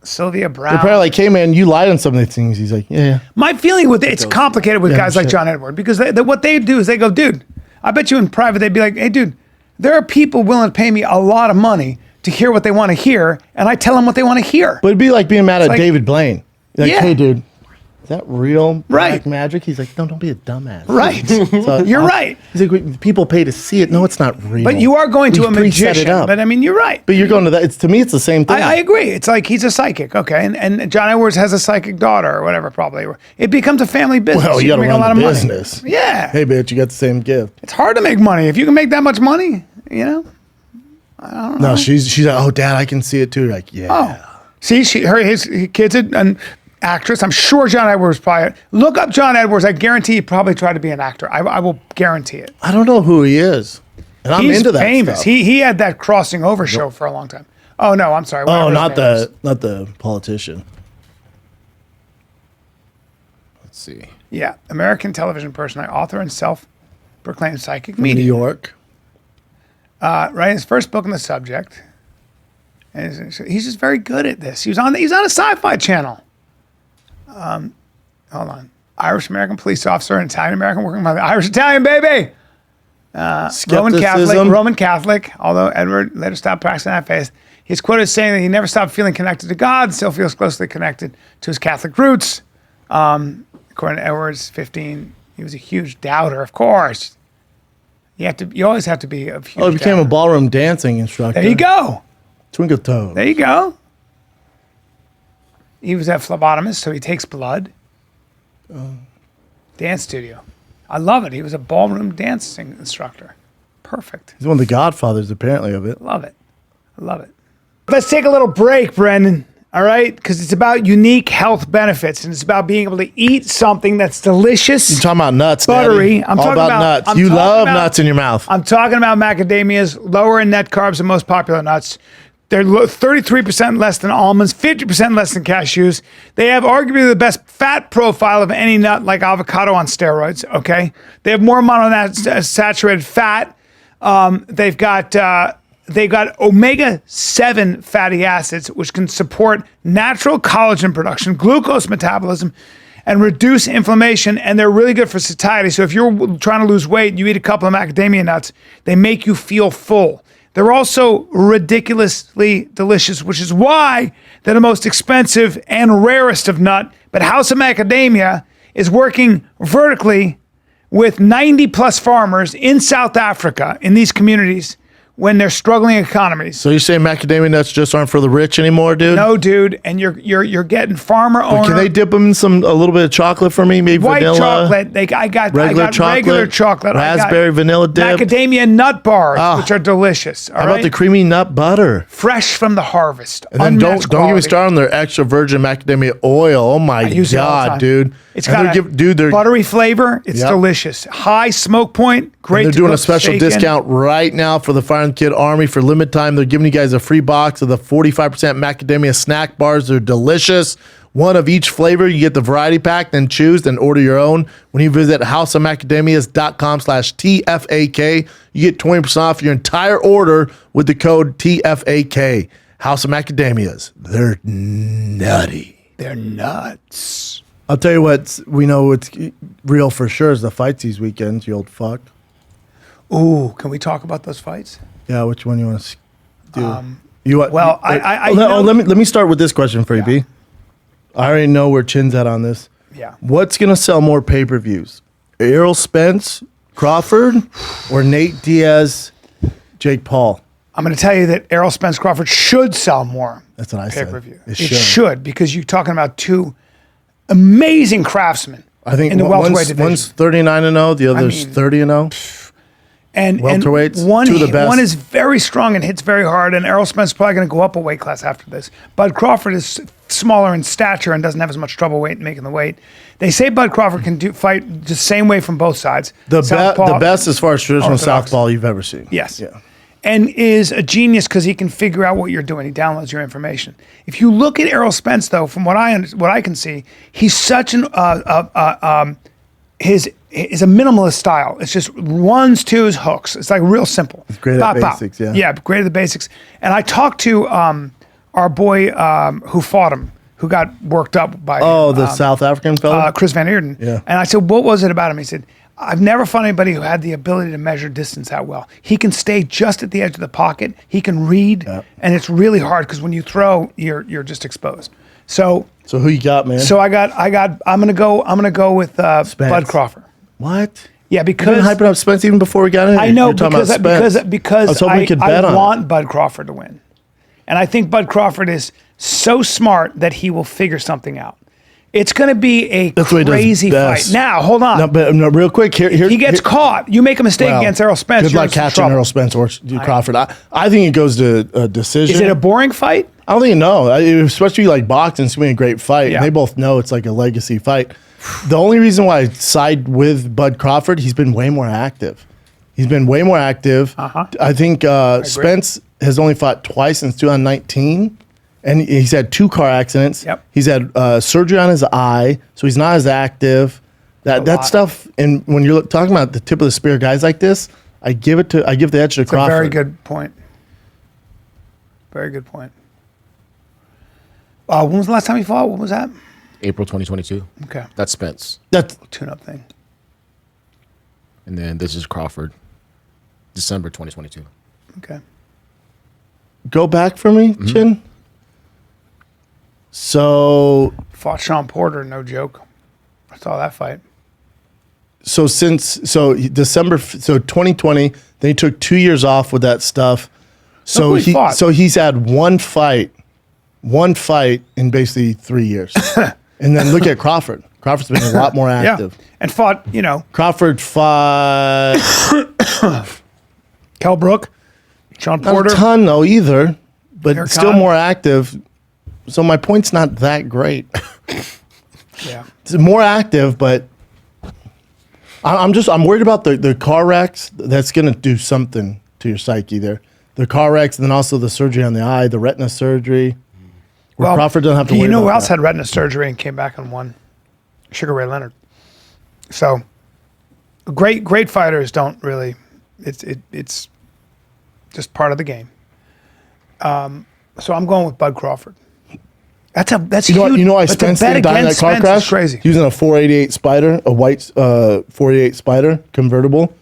Sylvia Brown. They're probably like, hey man, you lied on some of these things. He's like, yeah. My feeling with it's complicated with Yeah, guys like shit. John Edward because what they do is they go, dude, I bet you in private they'd be like, hey, dude, there are people willing to pay me a lot of money to hear what they want to hear, and I tell them what they want to hear. But it'd be like being mad at like- David Blaine. Like, Yeah. hey dude, is that real Right. black magic? He's like, no, don't be a dumbass. Right. So You're right. He's like, people pay to see it. No, it's not real. But you are going to We a preset magician. it up. But I mean, you're right. But you're going to that. To me, it's the same thing. I agree. It's like he's a psychic, okay, and John Edwards has a psychic daughter or whatever. Probably it becomes a family business. Well, you got to can make run a lot the of business. money. Yeah, Hey, bitch, you got the same gift. it's hard to make money if you can make that much money. You know. No, she's like, oh, dad, I can see it too. You're like, yeah. Oh, see, his kid's an actress. I'm sure John Edwards probably look up John Edwards. I guarantee he probably tried to be an actor. I will guarantee it. I don't know who he is, and I'm He's into that famous. stuff. He had that crossing over show for a long time. Oh no, I'm sorry. Oh, whatever his name is. not the politician. Let's see. Yeah, American television personality, author, and self-proclaimed psychic From New medium. York. Writing his first book on the subject. And he's just very good at this. He's on a sci-fi channel. Hold on. Irish American police officer and Italian American working mother. Irish Italian baby. Skepticism. Roman Catholic. Although Edward later stopped practicing that faith, he's quoted as saying that he never stopped feeling connected to God. Still feels closely connected to his Catholic roots. According to Edwards, 15, he was a huge doubter. Of course, you always have to be a huge. Oh, he became a doubter. ballroom dancing instructor. There you go. Twinkle toes. There you go. He was a phlebotomist, so he takes blood. Dance studio. I love it. He was a ballroom dancing instructor. Perfect. He's one of the godfathers, apparently, of it. Love it. I love it. Let's take a little break, Brendan. All right, because it's about unique health benefits, and it's about being able to eat something that's delicious. You're talking about nuts, buttery. Daddy. I'm All talking about nuts. I'm You talking love about- nuts in your mouth. I'm talking about macadamias, lower in net carbs than most popular nuts. They're 33% less than almonds, 50% less than cashews. They have arguably the best fat profile of any nut, like avocado on steroids. Okay, they have more monounsaturated fat. They've got omega-7 fatty acids, which can support natural collagen production, glucose metabolism, and reduce inflammation. And they're really good for satiety. So if you're trying to lose weight, you eat a couple of macadamia nuts, they make you feel full. They're also ridiculously delicious, which is why they're the most expensive and rarest of nut. But House of Macadamia is working vertically with 90 plus farmers in South Africa in these communities when they're struggling economies. So you're saying macadamia nuts just aren't for the rich anymore, dude? No, dude, and you're getting farmer owner. Can they dip them in a little bit of chocolate for me? Maybe white vanilla, chocolate? I got regular chocolate, raspberry, vanilla dip. macadamia nut bars, which are delicious. All How right, about the creamy nut butter? fresh from the harvest. And then don't unmatched get me quality. started on their extra virgin macadamia oil. Oh my use it all the god, time. dude! It's And got they're buttery flavor. It's Yep. delicious. High smoke point. Great. They're to doing cook, a special shaken. discount right now for the Fire and Kid Army for limited time. They're giving you guys a free box of the 45% macadamia snack bars. They're delicious. One of each flavor. You get the variety pack, then choose, then order your own. When you visit houseofmacadamias.com/TFAK, you get 20% off your entire order with the code TFAK. House of Macadamias. They're nutty. They're nuts. I'll tell you what, we know it's real for sure is the fights these weekends, you old fuck. Ooh, can we talk about those fights? Yeah, which one you want to do? You want? well, let me start with this question for you, B. I already know where Chin's at on this. Yeah. What's gonna sell more pay-per-views? Errol Spence, Crawford, or Nate Diaz, Jake Paul? I'm going to tell you that Errol Spence Crawford should sell more. That's what I said. Pay-per-view. It It should. should, because you're talking about two amazing craftsmen. I think in the welterweight division. one's 39-0, the other's mean, 30-0. And welterweights, one, two of the best. one is very strong and hits very hard, and Errol Spence is probably going to go up a weight class after this. Bud Crawford is smaller in stature and doesn't have as much trouble making the weight. They say Bud Crawford can fight the same way from both sides. The Southpaw, best as far as traditional orthodox. southpaw you've ever seen. Yes. Yeah. And is a genius because he can figure out what you're doing. He downloads your information. If you look at Errol Spence, though, from what I can see, he's such an his is a minimalist style. It's just ones, twos, hooks. It's like real simple. It's great at basics, yeah. Yeah, great at the basics. And I talked to our boy who fought him, who got worked up by the South African fellow? Chris Van Eerden. Yeah. And I said, what was it about him? He said, I've never found anybody who had the ability to measure distance that well. He can stay just at the edge of the pocket. He can read, and it's really hard because when you throw, you're just exposed. So who you got, man? I'm gonna go with Bud Crawford. What? Yeah, You've because been hyping up Spence even before we got in here. I know You're talking about Spence. because I was hoping we could bet on it. want Bud Crawford to win, and I think Bud Crawford is so smart that he will figure something out. It's going to be a That's what he does crazy best. fight. Now, hold on. No, real quick. He gets caught. You make a mistake against Errol Spence. Good you're luck in some catching trouble. Errol Spence or Crawford. I think it goes to a decision. Is it a boring fight? I don't even know. It was supposed to be like boxing. It's going to be a great fight. Yeah. And they both know it's like a legacy fight. The only reason why I side with Bud Crawford, he's been way more active. I think Spence has only fought twice since 2019. And he's had 2 car accidents. Yep. He's had surgery on his eye, so he's not as active. That stuff. And when you're talking about the tip of the spear guys like this, I give the edge to Crawford. Very good point. Very good point. When was the last time you fought? What was that? April 2022. Okay. That's Spence. That's Tune-up thing. And then this is Crawford. December 2022. Okay. go back for me, Chin. So Fought Sean Porter, no joke. I saw that fight. December 2020, then he took 2 years off with that stuff. So who he fought. he's had one fight in basically 3 years. And then look at Crawford. Crawford's been a lot more active. Yeah. And fought, Crawford fought Kell Brook, Sean not Porter. a ton though either, but Eric still Kahn. more active. So my point's not that great. Yeah. It's more active, but I'm worried about the car wrecks. That's going to do something to your psyche there. The car wrecks, and then also the surgery on the eye, the retina surgery. Well, Crawford doesn't have to worry about that. You know who else had retina surgery and came back and won? Sugar Ray Leonard. So great fighters don't really. It's just part of the game. So I'm going with Bud Crawford. That's huge. You know why But Spence the bet didn't die in that against car Spence crash? is crazy. He was in a 488 Spider, a white 488 Spider convertible.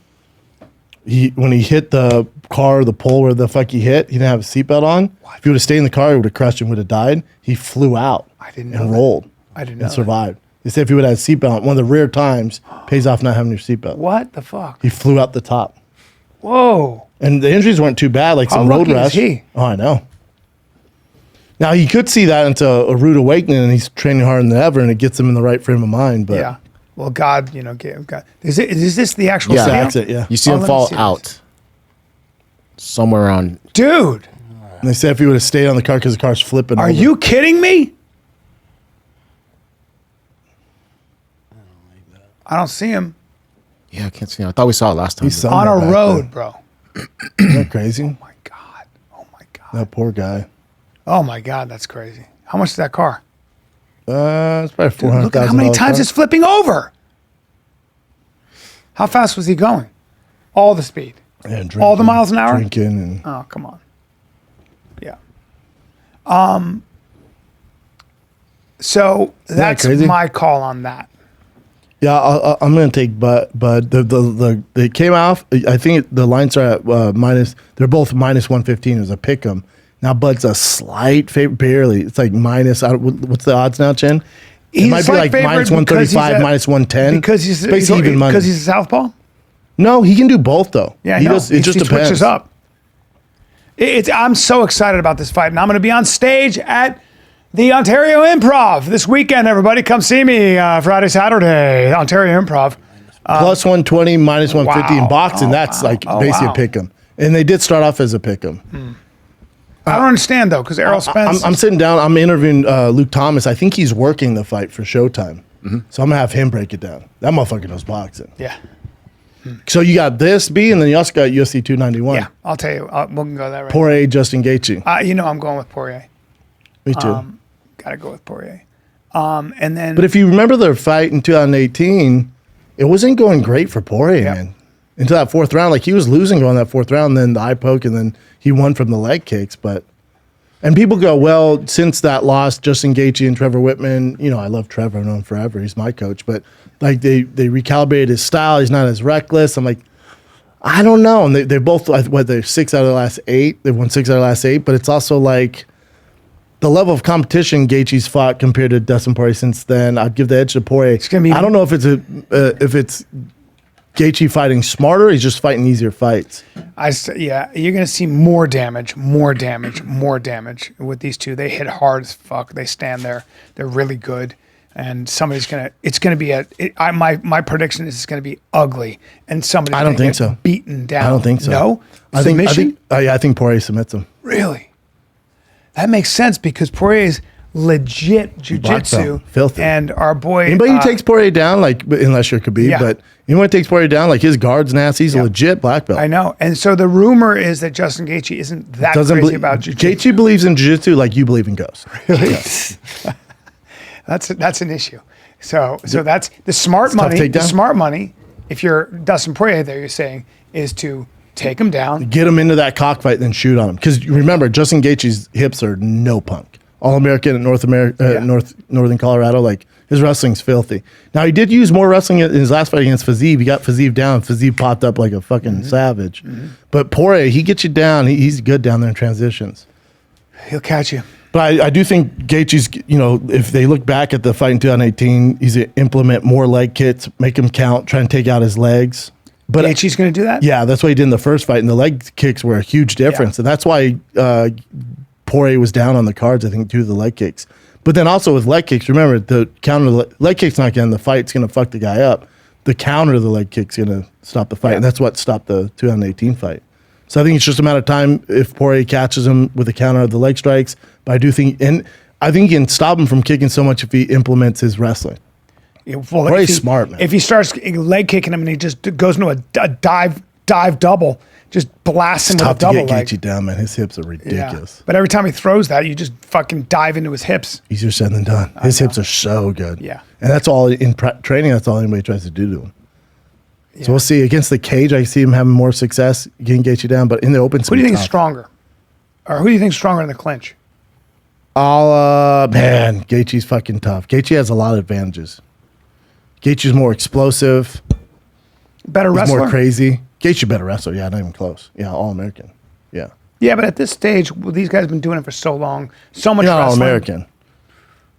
When he hit the car, the pole where the fuck he hit, he didn't have a seatbelt on. What? If he would have stayed in the car, he would have crushed and would have died. He flew out. I didn't know and that. rolled. I didn't know and that. survived. They said if he would have had a seatbelt, one of the rare times pays off not having your seatbelt. What the fuck? He flew out the top. Whoa. And the injuries weren't too bad, like How some road lucky is rash. he? Oh, I know. Now he could see that into a rude awakening, and he's training harder than ever, and it gets him in the right frame of mind. But Yeah. Well, God, gave God. Is this the actual Yeah. video? that's it. Yeah. You see Oh, him let me fall see this. out somewhere around. Dude, And they said if he would have stayed on the car because the car's flipping. are over. you kidding me? I don't see him Yeah, I can't see him. I thought we saw it last time. He's on somewhere a back road, bro. there. Isn't that crazy? Oh my God. Oh my God. That poor guy. Oh my God, that's crazy. How much is that car? It's probably Dude, $400,000. look at how many times it's flipping over. How fast was he going? All the speed. Yeah, drinking, all the miles an hour? Drinking and Oh, come on. Yeah. So that's crazy? my call on that. yeah, I'm gonna take but the they came off. I think the lines are at minus. They're both minus 115. It was a pick 'em. Now Bud's a slight favorite, barely. It's like minus. What's the odds now, Chen? It He's might a be slight like favorite minus because he's 135, minus 110. Because he's basically even money. because he's a southpaw. No, he can do both though. Yeah, he I know. does. It just he depends. switches up. I'm so excited about this fight, and I'm going to be on stage at the Ontario Improv this weekend. Everybody, come see me Friday, Saturday, Ontario Improv. Plus 120, minus 150 wow. in boxing. Oh, That's wow. like Oh, basically wow. a pick 'em. And they did start off as a pick 'em. I don't understand though, because Errol Spence. I'm sitting down. I'm interviewing Luke Thomas. I think he's working the fight for Showtime. So I'm gonna have him break it down. That motherfucker knows boxing. yeah, So you got this B, and then you also got UFC 291. yeah. I'll tell you. We can go that right. Poirier, Justin Gaethje. I'm going with Poirier. Me too. Got to go with Poirier. And then, but if you remember their fight in 2018, it wasn't going great for Poirier, Yeah. man. Into that fourth round, like he was losing going that fourth round, then the eye poke, and then he won from the leg kicks. And people go, well, since that loss, Justin Gaethje and Trevor Whitman, I love Trevor, I've known him forever. He's my coach. But like they recalibrated his style. He's not as reckless. I'm like, I don't know. And they're both, they're 6 out of the last 8. They've won 6 out of the last 8. But it's also like the level of competition Gaethje's fought compared to Dustin Poirier since then. I'd give the edge to Poirier. I don't know if it's Gaethje fighting smarter. He's just fighting easier fights. you're going to see more damage with these two. They hit hard as fuck. They stand there. They're really good. And it's going to be my prediction is it's going to be ugly. And somebody's I don't gonna think get so. beaten down. I don't think so. No? I think Poirier submits him. Really? That makes sense because Poirier's legit jiu-jitsu. Filthy. And our boy... Anybody who takes Poirier down, unless you're Khabib, Yeah. but anyone who takes Poirier down, his guard's nasty. He's a legit black belt. I know. And so the rumor is that Justin Gaethje isn't that crazy about jiu-jitsu. Gaethje believes in jiu-jitsu like you believe in ghosts. That's an issue. So that's the smart tough money. The takedown. smart money, if you're Dustin Poirier there, you're saying, is to take him down. Get him into that cockfight and then shoot on him. Because remember, Justin Gaethje's hips are no punk. All-American in Northern Colorado. His wrestling's filthy. Now, he did use more wrestling in his last fight against Fiziev. He got Fiziev down. Fiziev popped up like a fucking savage. But Poirier, he gets you down. He's good down there in transitions. He'll catch you. But I do think Gaethje's, if they look back at the fight in 2018, he's going to implement more leg kicks, make him count, try and take out his legs. But Gaethje's going to do that? Yeah, that's what he did in the first fight. And the leg kicks were a huge difference. Yeah. And that's why Poirier was down on the cards, I think, due to the leg kicks. But then also with leg kicks, remember, the counter leg kick's not going to, the fight's going to fuck the guy up. The counter of the leg kick's going to stop the fight. Yeah. And that's what stopped the 2018 fight. So I think it's just a matter of time if Poirier catches him with a counter of the leg strikes. But I do think, and I think you can stop him from kicking so much if he implements his wrestling. Yeah, well, Very if he- smart, man. If he starts leg kicking him and he just goes into a dive double, just blasts him with a Tough to double get leg. Gaethje down, man. His hips are Yeah. ridiculous. But every time he throws that, you just fucking dive into his hips. Easier said than done. His hips are so good. Yeah. And that's all in training. That's all anybody tries to do to him. So we'll see. Against the cage, I see him having more success getting Gaethje down. But in the open, Who do you think is stronger? Or who do you think is stronger in the clinch? Man, Gaethje's fucking tough. Gaethje has a lot of advantages. Gaethje's more explosive. Better He's wrestler? more crazy. Gaethje better wrestler. Yeah, not even close. Yeah, All-American. Yeah. Yeah, but at this stage, well, these guys have been doing it for so long. So much You're not wrestling. All-American.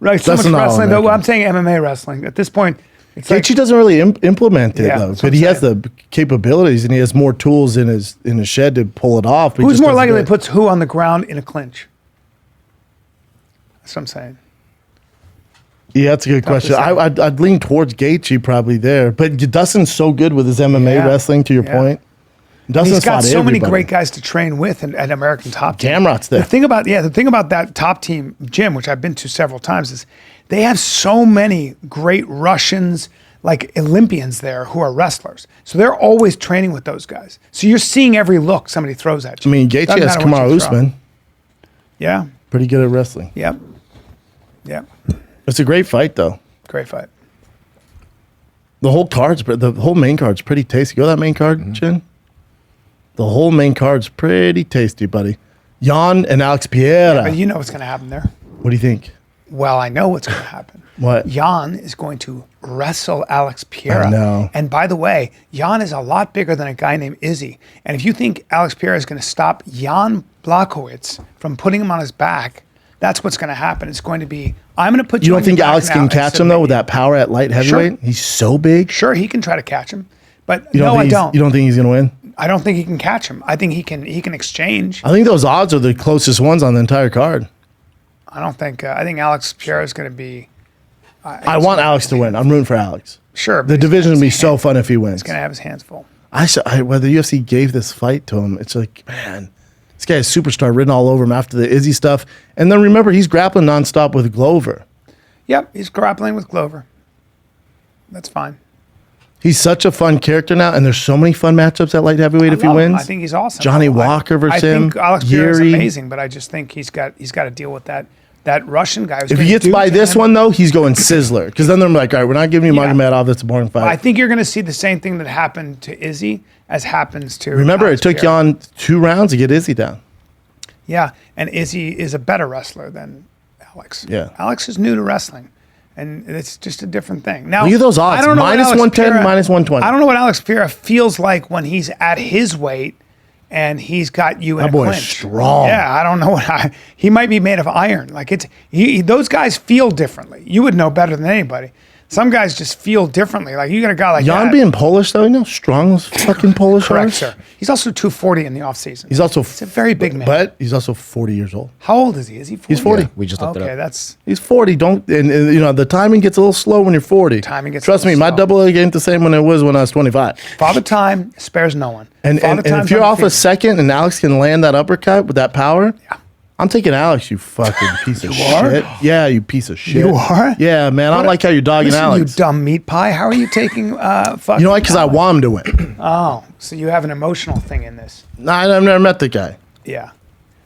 Right, so That's much not wrestling. Though, All-American. I'm saying MMA wrestling. At this point, it's like, Gaethje doesn't really implement it Yeah, though, that's what but he I'm has the capabilities and he has more tools in his shed to pull it off. but he who's just more doesn't likely do to it. puts who on the ground in a clinch? That's what I'm saying. Yeah, that's a good question. say. I'd lean towards Gaethje probably there, but Dustin's so good with his MMA Yeah. wrestling. To your Yeah. point, Dustin's He's got fought so many everybody. great guys to train with at American Top Team. Gamrot's there. The thing about that Top Team gym, which I've been to several times, is they have so many great Russians, like Olympians there, who are wrestlers. So they're always training with those guys. So you're seeing every look somebody throws at you. I mean, Gaethje Doesn't has matter what Kamaru you throw. Usman, Yeah. pretty good at wrestling. Yep. Yep. It's a great fight though. Great fight. The whole main card's pretty tasty. Go to that main card, Chin. The whole main card's pretty tasty, buddy. Jan and Alex Pereira. But you know what's going to happen there. What do you think? Well, I know what's going to happen. What? Jan is going to wrestle Alex Pereira. I know. And by the way, Jan is a lot bigger than a guy named Izzy. And if you think Alex Pereira is going to stop Jan Blachowicz from putting him on his back, that's what's going to happen. It's going to be, I'm going to put you You on don't think your back Alex now can and catch him though with submit that power at light heavyweight? He's so big. you. Sure, he can try to catch him. But You no, I think don't. You don't think he's gonna win? I don't think he can catch him. I think he can exchange. I think those odds are the closest ones on the entire card. I think Alex Pereira is going to be. I want Alex to win. I'm rooting for Alex. Sure. The division will be so fun if he wins. He's going to have his hands full. Whether UFC gave this fight to him, it's like, man, this guy is superstar written all over him after the Izzy stuff. And then remember, he's grappling nonstop with Glover. Yep, he's grappling with Glover. That's fine. He's such a fun character now, and there's so many fun matchups at light heavyweight if he love him. wins. I think he's awesome. Johnny Walker versus I him. think Alex Pereira is Yuri. amazing, but I just think he's got to deal with that Russian guy. who's If he gonna gets do by to this him. one, though, he's going Sizzler. Because then they're like, all right, we're not giving you Yeah. Magomedov. That's a boring fight. I think you're going to see the same thing that happened to Izzy as happens to. Remember, Alex it took Pereira. Jan 2 rounds to get Izzy down. Yeah, and Izzy is a better wrestler than Alex. Yeah. Alex is new to wrestling, and it's just a different thing. Now, Look at those odds. I don't know what Minus Alex 110, Pereira- minus 120. I don't know what Alex Pereira feels like when he's at his weight and he's got you in That a boy is clinch. strong. Yeah, I don't know he might be made of iron. Like those guys feel differently. You would know better than anybody. Some guys just feel differently. Like you got a guy like Jan that. being Polish, though, you know how strong those fucking Polish Correct, are? sir. He's also 240 in the offseason. He's also a very big man. But he's also 40 years old. How old is he? Is he 40? He's 40. Yeah, we just looked it Okay, up. that's He's 40. And you know, the timing gets a little slow when you're 40. Timing gets a Trust me, little my slow. double A ain't the same when it was when I was 25. Father Time spares no one. And Father if Time's you're off a undefeated. second and Alex can land that uppercut with that power, I'm taking Alex, you fucking piece of are? shit. Yeah, you piece of shit. You are? Yeah, man. I don't like how you're dogging Listen, Alex. you dumb meat pie. How are you taking fucking You know why? Because I want him to win. Oh, so you have an emotional thing in this. Nah, I've never met the guy. Yeah.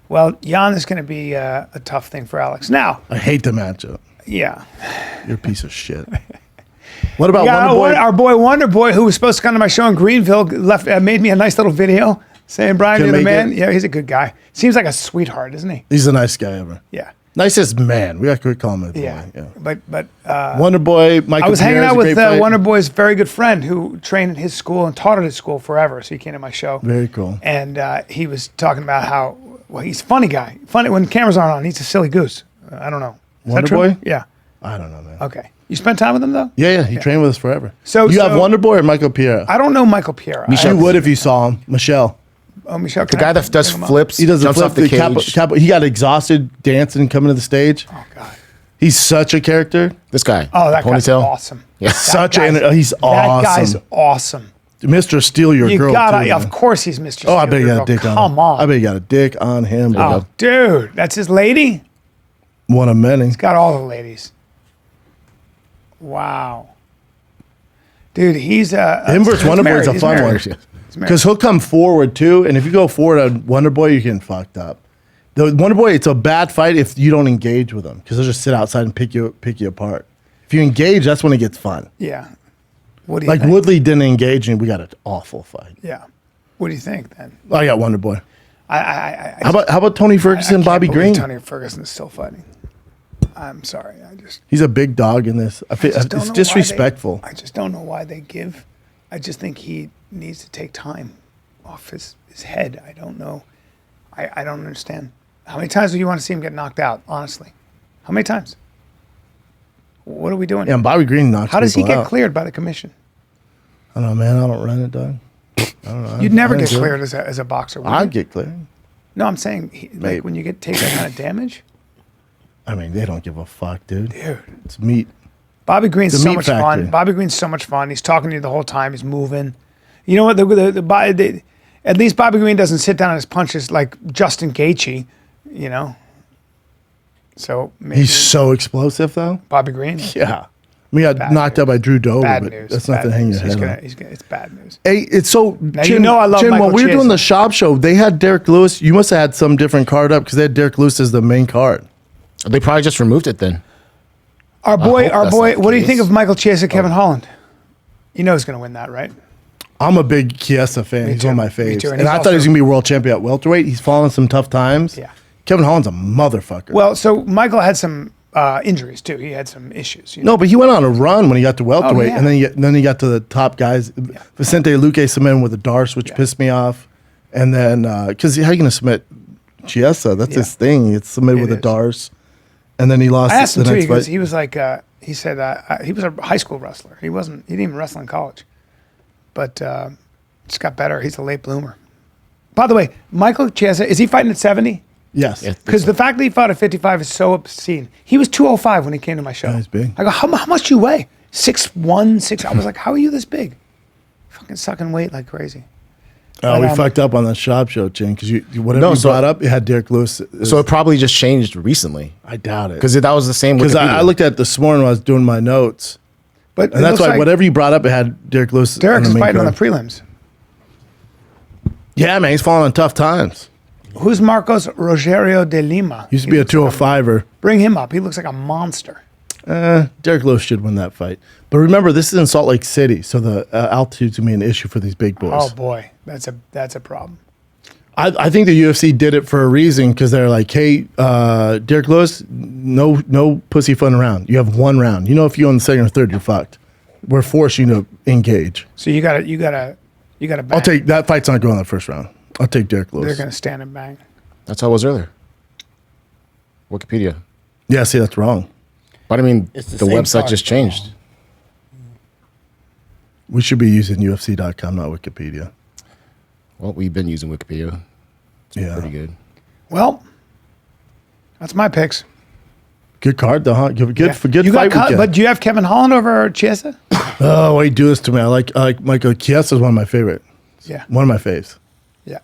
Well, Jan is going to be a tough thing for Alex. Now, I hate the matchup. yeah. You're a piece of shit. What about Yeah, Wonder Boy? our boy Wonder Boy, who was supposed to come to my show in Greenville, made me a nice little video saying, Brian, Can you're the make man. it? Yeah, he's a good guy. Seems like a sweetheart, isn't he? He's the nice guy ever. Yeah. Nicest man. We got to call him a boy. Yeah. Yeah. But Wonder Boy, Michael I was hanging Pierre's out a with great fight. Wonder Boy's very good friend who trained at his school and taught at his school forever. So he came to my show. Very cool. And he was talking about how, well, he's a funny guy. Funny when cameras aren't on, he's a silly goose. I don't know. Is Wonder that true? Boy? Yeah. I don't know, man. Okay. You spent time with him, though? Yeah, he trained with us forever. So- you have so- Wonder Boy or Michael Pierre? I don't know Michael Pierre. You would if you saw him. Michelle. Michelle, The guy that does flips, He does the jumps flip. off the cage. He got exhausted dancing coming to the stage. Oh, God. He's such a character. This guy. Oh, that guy's ponytail. awesome. Yeah. Such guy's- an. He's awesome. That guy's awesome. Mr. Steal Your You Girl. gotta, too, of man. course he's Mr. Oh, I bet you Steele got a Girl. dick on him. Come on. I bet you got a dick on him. bro. Oh, dude, that's his lady? One of many. He's got all the ladies. Wow. Dude, he's a... Him versus Wonder Boy's a fun one. He's married. Because he'll come forward too, and if you go forward on Wonder Boy, you're getting fucked up. The Wonder Boy, it's a bad fight if you don't engage with him because they'll just sit outside and pick you apart. If you engage, that's when it gets fun. Yeah. What do you Like think? Woodley didn't engage, and we got an awful fight. Yeah. What do you think then? I got Wonder Boy. I How about Tony Ferguson and Bobby Green? Tony Ferguson is still fighting. I'm sorry. He's a big dog in this. I feel just don't it's know why disrespectful. I just don't know why they give. I just think he needs to take time off his head. I don't know. I don't understand. How many times do you want to see him get knocked out, honestly? How many times? What are we doing? Yeah, and Bobby Green knocks How does he people get out. cleared by the commission? I don't know, man. I don't run it, dog. I don't know. You'd never I get don't do it. cleared as a boxer, would you? I'd get cleared. No, I'm saying, Maybe. like, when you take that kind of damage? I mean, they don't give a fuck, dude. Dude. It's meat. Bobby Green's The so meat much factory. fun. Bobby Green's so much fun. He's talking to you the whole time. He's moving. You know what? At least Bobby Green doesn't sit down on his punches like Justin Gaethje, you know? So maybe He's so explosive, though. Bobby Green? Yeah. We got Bad knocked news. out by Drew Dober, Bad but news. that's Bad nothing to hang news. your He's head gonna, on. he's gonna, it's bad news. Hey, it's so. you know I love Chin, Michael when we were doing Chiesa. the shop show, they had Derek Lewis. You must have had some different card up because they had Derek Lewis as the main card. They probably just removed it then. Our boy, hope that's not the what do you case. think of Michael Chiesa, Kevin Holland? You know he's going to win that, right? I'm a big Chiesa fan. He's too. one of my Me faves. too. And And he's I thought he was also- going to be world champion at welterweight. He's fallen some tough times. Yeah. Kevin Holland's a motherfucker. Well, so Michael had some injuries too. He had some issues. You know? No, but he went on a run when he got to welterweight, yeah. and then he got to the top guys. Vicente Luque submitted with a Darce, which pissed me off. And then because how are you going to submit Chiesa? That's his thing. It's submitted with a is. Darce, and then he lost I asked the him too. next He, goes, fight. he was like, he said he was a high school wrestler. He didn't even wrestle in college, but just got better. He's a late bloomer. By the way, Michael Chiesa, is he fighting at 70? Yes. Yeah. Because the fact that he fought at 55 is so obscene. He was 205 when he came to my show. Yeah, he's big. I go, how much do you weigh? 6'1", 6. I was like, how are you this big? Fucking sucking weight like crazy. Oh, we But, fucked up on the shop show, Chin, because whatever No, you so- brought up, it had Derek Lewis. So it probably just changed recently. I doubt it. Because that was the same. Because I Wikipedia. looked at it this morning when I was doing my notes, But and that's why whatever you brought up, it had Derek Lewis. Derek's on the main fighting on the card. prelims. Yeah, man, he's falling on tough times. Who's Marcos Rogerio de Lima? Used to be a 205er. Bring him up. He looks like a monster. Derek Lewis should win that fight. But remember, this is in Salt Lake City, so the altitude's going to be an issue for these big boys. Oh boy, that's a problem. I think the UFC did it for a reason because they're like, hey, Derek Lewis, no pussyfooting around. You have one round. You know, if you go in the second or third, you're fucked. We're forcing you to engage. So you gotta bang. I'll take that fight's not going in the first round. I'll take Derek Lewis. They're gonna stand and bang. That's how it was earlier. Wikipedia. Yeah, see, that's wrong. But I mean, It's the the same website card. just changed. We should be using UFC.com, not Wikipedia. Well, we've been using Wikipedia. Yeah. Pretty good. Well, that's my picks. Good card, though, huh? Good Yeah. for good You fight got weekend. but do you have Kevin Holland over Chiesa? Oh, why you do this to me? I like Michael Chiesa is one of my favorite. Yeah, One of my faves. yeah.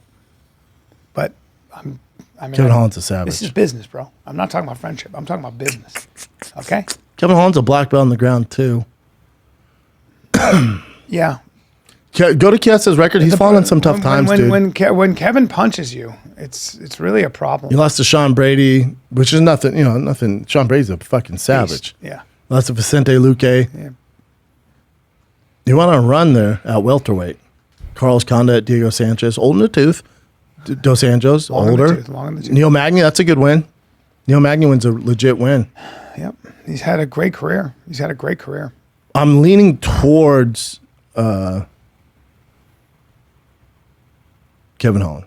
But Kevin Holland's a savage. This is business, bro. I'm not talking about friendship. I'm talking about business. Okay? Kevin Holland's a black belt on the ground, too. Yeah. Go to Chiesa's record. He's fallen in some tough times, dude. When Kevin punches you, it's really a problem. He lost to Sean Brady, which is nothing, nothing. Sean Brady's a fucking savage. Yeah. Lost to Vicente Luque. Yeah. He went on a run there at welterweight. Carlos Condit, Diego Sanchez, old in the tooth. Dos Anjos, Long in the older. tooth, long in the tooth. Neil Magny, that's a good win. Neil Magny wins a legit win. Yep. He's had a great career. I'm leaning towards Kevin Holland.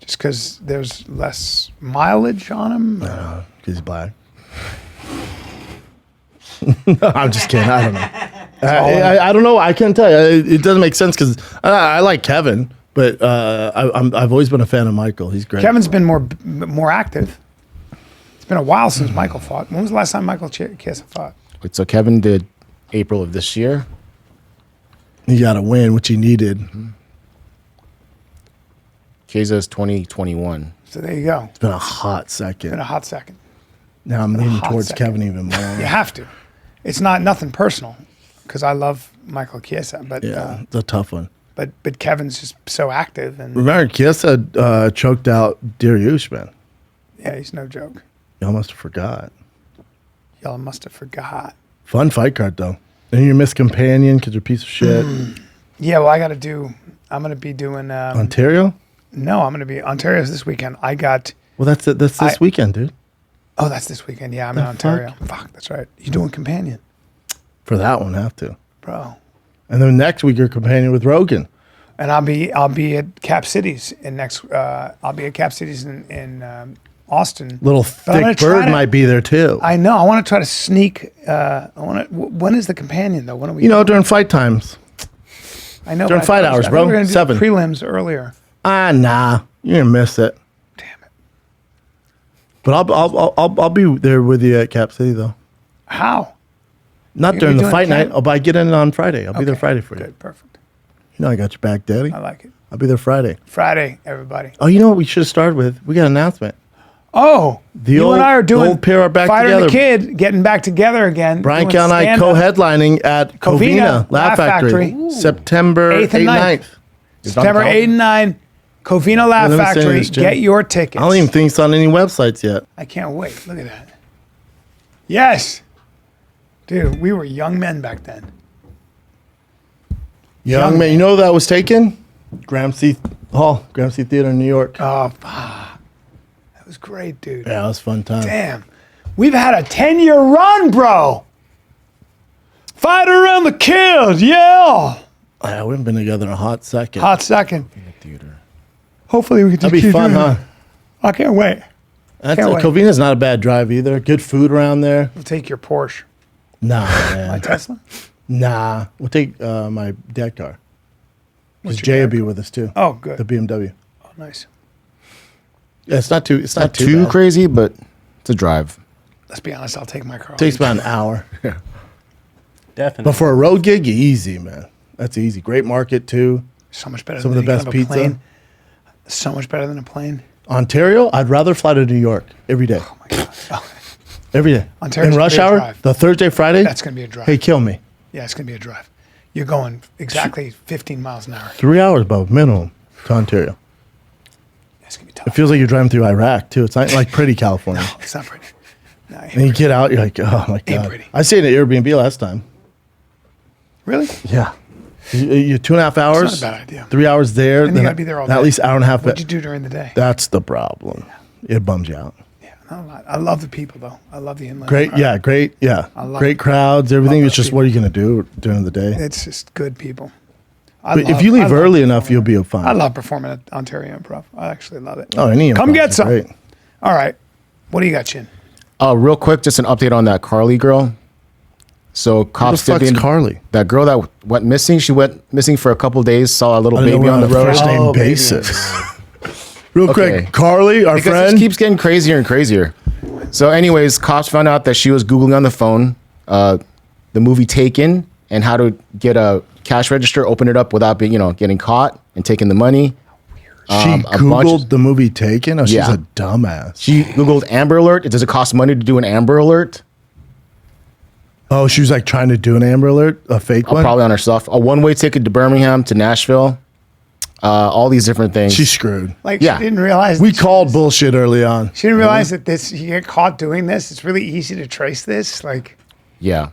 Just because there's less mileage on him. Because he's black. I'm just kidding. I don't know. I don't know. I can't tell you. It doesn't make sense because I like Kevin, but I've always been a fan of Michael. He's great. Kevin's been more active. It's been a while since Michael fought. When was the last time Michael Chiesa fought? Wait, so Kevin did April of this year. He got a win, which he needed. Chiesa is 2021. So there you go. It's been a hot second. Been a hot second. Now I'm leaning hot towards second. Kevin even more. You have to. It's nothing personal because I love Michael Chiesa, but Yeah, it's a tough one. but Kevin's just so active and Remember, Chiesa choked out Dariush, man. yeah, he's no joke. Y'all must have forgot. Y'all must have forgot. Fun fight card, though. And you missed Companion because you're a piece of shit. Yeah, well, I'm going to be doing. Ontario? No, I'm going to be Ontario's this weekend. I got. Well, that's it. That's this weekend, dude. Oh, that's this weekend. Yeah, I'm in Ontario. Fuck, that's right. You doing Companion, For that one, have to. bro? And then next week, you're Companion with Rogan. And I'll be at Cap Cities in next. I'll be at Cap Cities in Austin. Little But I'm gonna Thick try Bird to- might be there, too. I know. I want to try to sneak. When is the Companion though? When are we? You know, during fight times. I know. during but I fight thought- hours, I thought bro. We were gonna do 7. prelims earlier. Nah. You're going to miss it. Damn it! But I'll be there with you at Cap City, though. How? Not You're during the doing fight Cap- night. But I get in on Friday. I'll be there Okay, Friday for you. Good, perfect. You know I got your back, Daddy. I like it. I'll be there Friday. Friday, everybody. Oh, you know what we should have started with? We got an announcement. Oh, you old- and I are doing old pair are back Fighter and the together. Kid getting back together again. Brian doing Callen and I stand-up. co-headlining at Covina Laugh Factory. September 8th and 9th. September 8 and 9, Covina Laugh Let me say Factory. this, Jim. Get your tickets. I don't even think it's on any websites yet. I can't wait. Look at that. Yes. Dude, we were young men back then. Young man, you know that was taken? Gramercy Hall, Gramercy Theater in New York. Oh, fuck. That was great, dude. Yeah, it was a fun time. Damn. We've had a 10-year run, bro. Fighter and the Kid. Yeah. Yeah, we haven't been together in a hot second. Hot second. Theater. Hopefully we can just That'd be keep fun, doing huh? it. I can't wait. That's Can't wait. Covina's not a bad drive either. Good food around there. We'll take your Porsche. Nah, My man. Tesla. Nah. We'll take my dad car. Because What's your Jay will dad be car? with us too. Oh, good. The BMW. Oh, nice. Yeah, it's not too Not too bad. crazy, but it's a drive. Let's be honest. I'll take my car. Takes about an hour. Definitely. But for a road gig, easy, man. That's easy. Great market too. So much better. Some than of the any best kind of a pizza. plane. So much better than a plane. Ontario, I'd rather fly to New York every day. Oh my god. Oh, Every day. Ontario's In rush gonna be a hour, drive. the Thursday, Friday. that's gonna be a drive. Hey, kill me. Yeah, it's gonna be a drive. You're going exactly 15 miles an hour. 3 hours, Bo, minimum to Ontario. It's gonna be It tough. feels like you're driving through Iraq too. It's not like pretty California. It's not pretty. No, it ain't And you get out, you're like, oh my god. pretty. I stayed at Airbnb last time. really? Yeah. You're 2.5 hours. It's not a bad idea. 3 hours there. And you gotta be there all day. At least hour and a half. What'd you do during the day? That's the problem. It bums you out. Yeah, not a lot. I love the people though. I love the inland. Great, Empire. yeah, great, yeah. love Great it. crowds, everything. Love It's those just what are you going to do during the day? It's just good people. But if you leave early enough, you'll be fine. I love performing at Ontario Improv. I actually love it. Oh, any Come improvs get are some. great. All right. What do you got, Chin? Real quick, just an update on that Carly girl. So Who cops the fuck's did the- Carly? That girl that went missing. She went missing for a couple of days. Saw a little I don't know, baby we're on the road. first name Oh, baby. basis. Real Okay. quick, Carly, our Because friend. this keeps getting crazier and crazier. So, anyways, cops found out that she was googling on the phone the movie Taken and how to get a cash register, open it up without being, getting caught and taking the money. She a bunch Googled of- the movie Taken. Oh, she's Yeah. a dumbass. She googled Amber Alert. Does it cost money to do an Amber Alert? Oh, she was like trying to do an Amber Alert, a fake one. Probably on her stuff. A one-way ticket to Birmingham to Nashville. All these different things. She's screwed. Like Yeah. she didn't realize We that called bullshit early on. She didn't realize that you get caught doing this. It's really easy to trace this. Like, Yeah.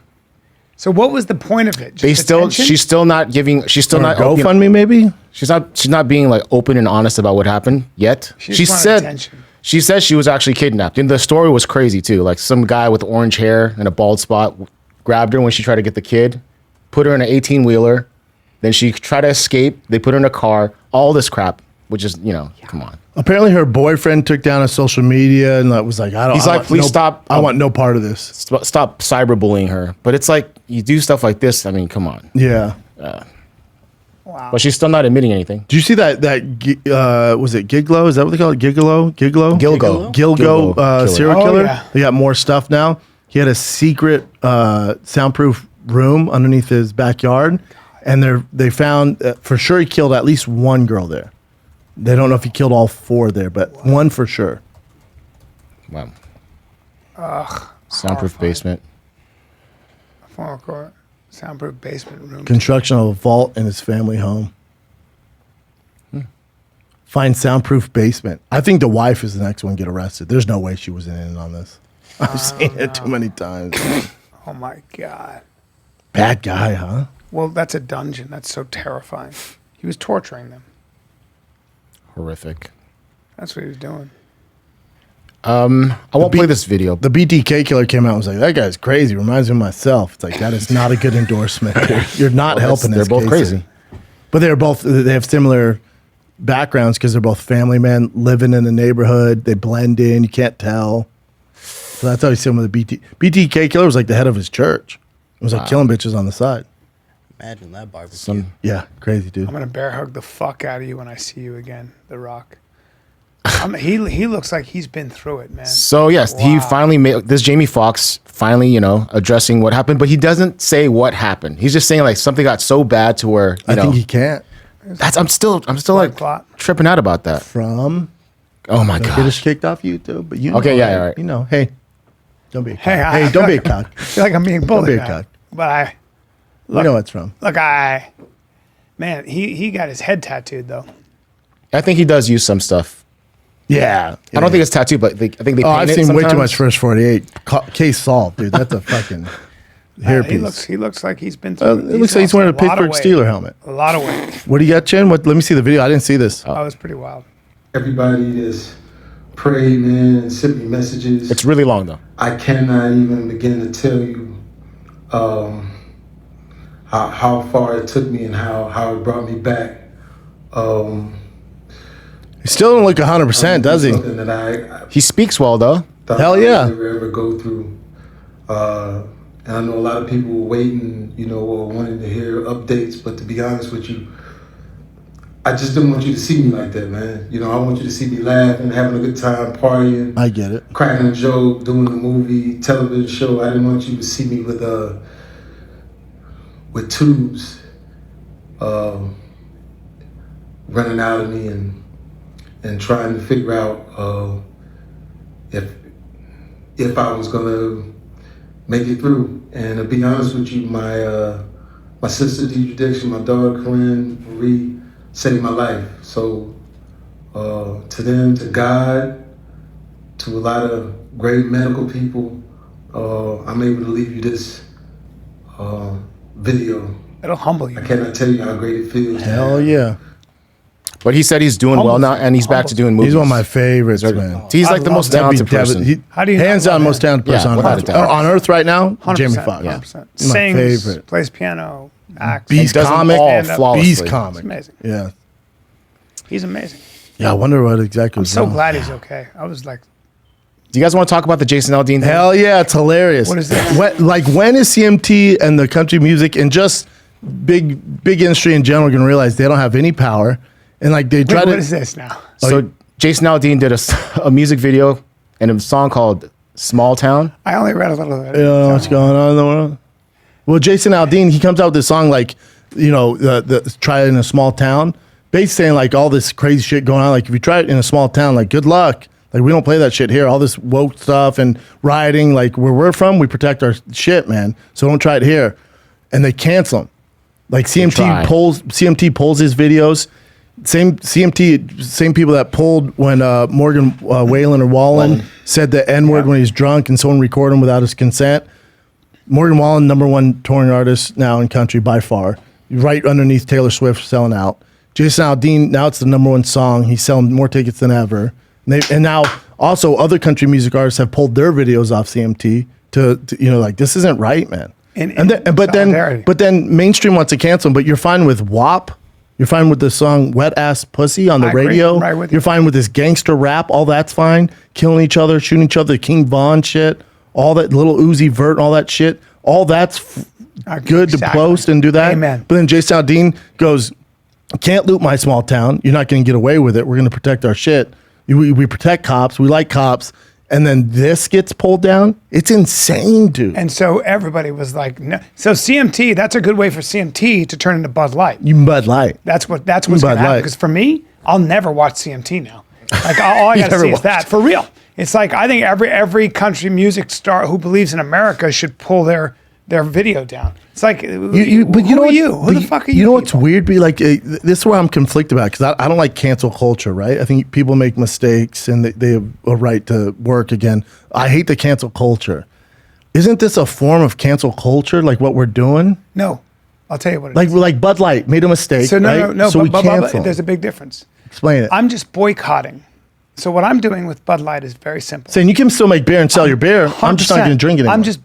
so what was the point of it? Just They still. attention? She's still not giving. She's still Or not. GoFundMe, maybe. She's not being like open and honest about what happened yet. She She just wanted said attention. she said she was actually kidnapped. And the story was crazy too. Like some guy with orange hair and a bald spot grabbed her when she tried to get the kid, put her in an 18-wheeler. Then she tried to escape. They put her in a car. All this crap, which is, come on. Apparently, her boyfriend took down her social media and was like, "I don't." He's I like, want "Please no- stop." I want no part of this. Stop cyberbullying her. But it's like you do stuff like this. I mean, come on. Yeah. Wow. But she's still not admitting anything. Did you see that? Was it Giglo? Is that what they call it? Gigolo? Gilgo. Gilgo Killer. serial Oh, killer. yeah. They got more stuff now. He had a secret soundproof room underneath his backyard, and they found for sure he killed at least one girl there. They don't know if he killed all four there, but one for sure. Wow. Soundproof basement. Former court. Soundproof basement room. Construction of a vault in his family home. Find soundproof basement. I think the wife is the next one to get arrested. There's no way she was in on this. I've seen it too many times. Oh my God. Bad guy, huh? Well, that's a dungeon. That's so terrifying. He was torturing them. Horrific. That's what he was doing. I won't play this video. The BTK killer came out and was like, that guy's crazy. Reminds me of myself. It's like, that is not a good endorsement. You're not helping They're this both case. crazy. But they have similar backgrounds because they're both family men living in the neighborhood. They blend in. You can't tell. So that's how he's similar to BTK killer was like the head of his church. It was like killing bitches on the side. Imagine that barbecue. Yeah, crazy dude. I'm going to bear hug the fuck out of you when I see you again, The Rock. He looks like he's been through it, man. So yes, he finally made this. Jamie Foxx finally, addressing what happened, but he doesn't say what happened. He's just saying like something got so bad to where I think he can't. I'm still like plot. tripping out about that. From Oh my get god. us kicked off YouTube, but you know, Okay, yeah, all right. You know, hey, don't be a cock. Hey, Hey, don't be a cock. I feel like I'm being bullied. be a now. cock. But You know it's from. man, he got his head tattooed though. I think he does use some stuff. Yeah. I don't think it's tattooed, but I think they. Oh, paint I've it seen way too sometimes. much First 48. Case solved, dude. That's a fucking hairpiece. He looks like he's been through. It looks like he's wearing a Pittsburgh Steeler helmet. A lot of weight. What do you got, Chin? Let me see the video. I didn't see this. That was pretty wild. Everybody that's prayed, man, and sent me messages. It's really long though. I cannot even begin to tell you how far it took me and how it brought me back. He still don't look 100%, does he? Something that I He speaks well though. thought Hell I yeah. would never ever go through. And I know a lot of people were waiting, or wanting to hear updates. But to be honest with you, I just didn't want you to see me like that, man. I want you to see me laughing, having a good time, partying, I get it. cracking a joke, doing a movie, television show. I didn't want you to see me with tubes running out of me and trying to figure out if I was gonna make it through. And to be honest with you, my sister Deidre Dixon, my daughter Corinne Marie saved my life. So to them, to God, to a lot of great medical people, I'm able to leave you this video. It'll humble you. I cannot tell you how great it feels. Hell yeah. But he said he's doing well now, and he's back to doing movies. He's one of my favorites, man. He's like the most talented person. How do you hands not down love most him? talented person Yeah, without a doubt. on earth right now? 100%, Jamie Foxx. 100%. He's my Sings, favorite. plays piano, acts. Beast does them comic. all stand-up. flawlessly. Beast It's comic. amazing. Yeah. He's amazing. Yeah, I wonder what exactly I'm was so wrong. glad he's okay. I was like, Do you guys want to talk about the Jason Aldean thing? Hell yeah, it's hilarious. What is that? When is CMT and the country music and just big industry in general going to realize they don't have any power? And like they try wait, to. what is this now? So Jason Aldean did a music video and a song called "Small Town." I only read a little bit. You don't know what's going on in the world. Well, Jason Aldean, he comes out with this song like, the try it in a small town, basically saying like all this crazy shit going on. Like if you try it in a small town, like good luck. Like we don't play that shit here. All this woke stuff and rioting. Like where we're from, we protect our shit, man. So don't try it here. And they cancel him. Like CMT pulls his videos. Same people that pulled when Morgan Wallen or Wallen said the N-word when he's drunk and someone recorded him without his consent. Morgan Wallen, number 1 touring artist now in country by far, right underneath Taylor Swift, selling out. Jason Aldean, now it's the number 1 song. He's selling more tickets than ever. And now also other country music artists have pulled their videos off CMT to like this isn't right, man. But then mainstream wants to cancel him. But you're fine with WAP. You're fine with the song "Wet Ass Pussy" on the radio. Right with you. You're fine with this gangster rap. All that's fine. Killing each other, shooting each other, King Von shit. All that little Uzi Vert and all that shit. All that's good to post and do that. Amen. But then Jason Aldean goes, "Can't loot my small town. You're not going to get away with it. We're going to protect our shit. We protect cops. We like cops." And then this gets pulled down. It's insane, dude. And so everybody was like, no. So CMT, that's a good way for CMT to turn into Bud Light. You Bud Light. That's what's Bud going to happen. Light. Because for me, I'll never watch CMT now. Like all I got to never see is watched that for real. It's like I think every country music star who believes in America should pull their video down. It's like, but you know what, who the fuck are you? You know what's people? weird? Be like, this is where I'm conflicted about because I don't like cancel culture, right? I think people make mistakes and they have a right to work again. I hate the cancel culture. Isn't this a form of cancel culture, like what we're doing? No, I'll tell you what it is. Like Bud Light made a mistake. So no. So we but cancel. there's a big difference. Explain it. I'm just boycotting. So what I'm doing with Bud Light is very simple. Saying you can still make beer and sell your beer. I'm just not going to drink it anymore. I'm just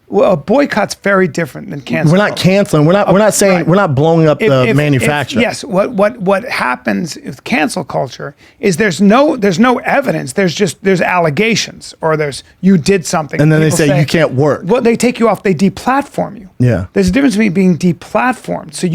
a boycott's very different than canceling. We're not canceling. We're not saying right. we're not blowing up the manufacturer. Yes. What happens with cancel culture is there's no evidence. There's allegations or you did something. And then they People say you can't work. Well, they take you off. They deplatform you. Yeah. There's a difference between being deplatformed. So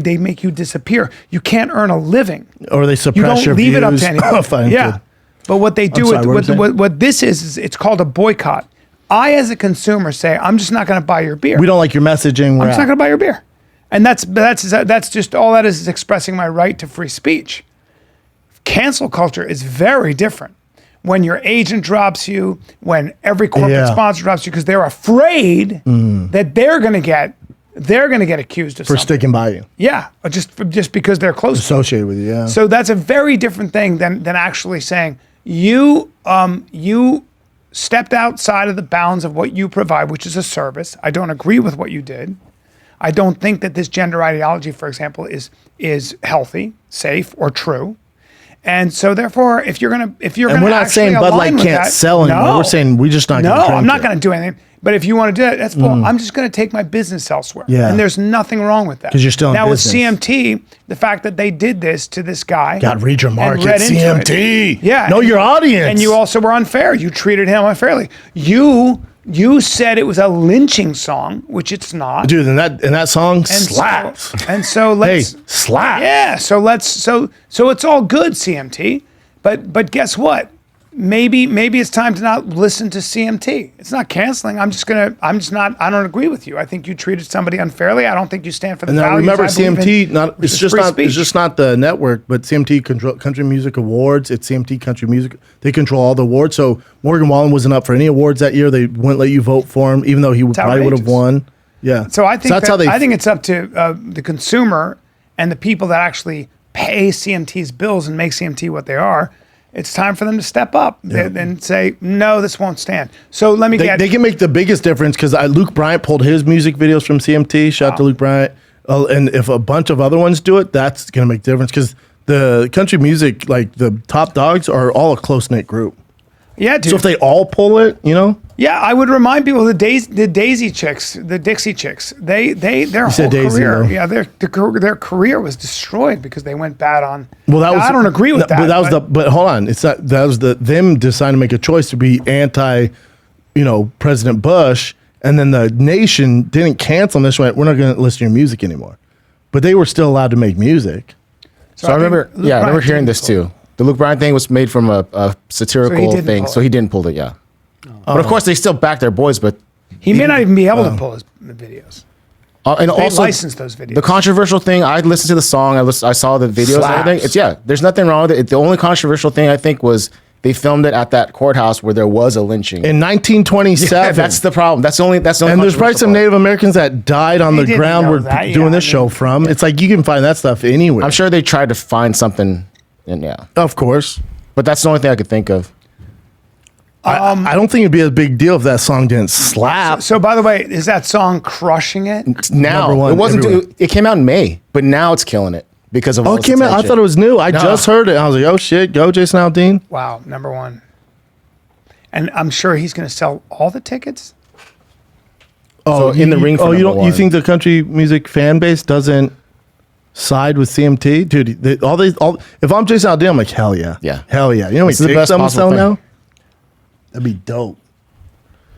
they make you disappear. You can't earn a living. Or they suppress your You don't leave views. it up to anyone. Fine, Yeah. good. But what they do, sorry, what were you what this is it's called a boycott. I, as a consumer, say, I'm just not going to buy your beer. We don't like your messaging. I'm just not going to buy your beer. And that's just all that is expressing my right to free speech. Cancel culture is very different. When your agent drops you, when every corporate sponsor drops you, because they're afraid that they're going to get accused of for something. sticking by you. Yeah, or just because they're close to you. Associated with you, yeah. So that's a very different thing than actually saying you stepped outside of the bounds of what you provide, which is a service. I don't agree with what you did. I don't think that this gender ideology, for example, is healthy, safe, or true. And so, therefore, if you're gonna we're not saying Bud Light can't sell anymore. We're saying we're just not. No, gonna drink I'm not it. going to do anything. But if you want to do it, that's cool. I'm just going to take my business elsewhere. Yeah. And there's nothing wrong with that. 'Cause you're still in now business. with CMT, the fact that they did this to this guy. God, read your and market, read into CMT. it. Yeah. Know your audience. And you also were unfair. You treated him unfairly. You said it was a lynching song, which it's not. Dude, and that song And slaps. So let's slap. Yeah. So it's all good, CMT. But guess what? Maybe it's time to not listen to CMT. It's not canceling. I don't agree with you. I think you treated somebody unfairly. I don't think you stand for the And values. remember, I believe CMT in, which is free speech. it's just not the network, but CMT control Country Music Awards. It's CMT Country Music. They control all the awards. So Morgan Wallen wasn't up for any awards that year. They wouldn't let you vote for him, even though he probably would have won. Yeah. So I think that's how they. I think it's up to the consumer and the people that actually pay CMT's bills and make CMT what they are. It's time for them to step up and say, no, this won't stand. So let me They can make the biggest difference because Luke Bryant pulled his music videos from CMT. Shout out to Luke Bryant. And if a bunch of other ones do it, that's going to make a difference because the country music, like the top dogs, are all a close-knit group. Yeah, dude. So if they all pull it, Yeah, I would remind people the Daisy Chicks, the Dixie Chicks. Their whole Daisy, career, though. their career was destroyed because they went bad on. Well, that was. I don't agree with that. But that was But hold on, it's not. That was them deciding to make a choice to be anti, President Bush, and then the nation didn't cancel. And this went, we're not going to listen to your music anymore, but they were still allowed to make music. So I remember hearing this too. The Luke Bryan thing was made from a satirical thing, so he didn't pull it. Yeah. But of course, they still back their boys. But he may not even be able to pull his videos. And They also, licensed those videos. the controversial thing, I listened to the song. I saw the videos Slaps. and everything. There's nothing wrong with it. The only controversial thing I think was they filmed it at that courthouse where there was a lynching. In 1927. Yeah, that's the problem. That's the only. And there's probably controversial some part. Native Americans that died on the didn't ground know we're that. doing Yeah, this show from. It's like you can find that stuff anywhere. I'm sure they tried to find something. And Of course. but that's the only thing I could think of. I don't think it'd be a big deal if that song didn't slap. So, by the way, is that song crushing it? Now Number one it wasn't. everywhere. It came out in May, but now it's killing it because of. Oh, all it this came out. I attention. thought it was new. I No. just heard it. I was like, oh shit, go Jason Aldean. Wow, number one. And I'm sure he's going to sell all the tickets. So in the ring for Oh, you number don't? You one. think the country music fan base doesn't side with CMT, dude? If I'm Jason Aldean, I'm like, hell yeah, Yeah. hell yeah. You know how many This is the tickets best I'm possible selling thing. now? That'd be dope.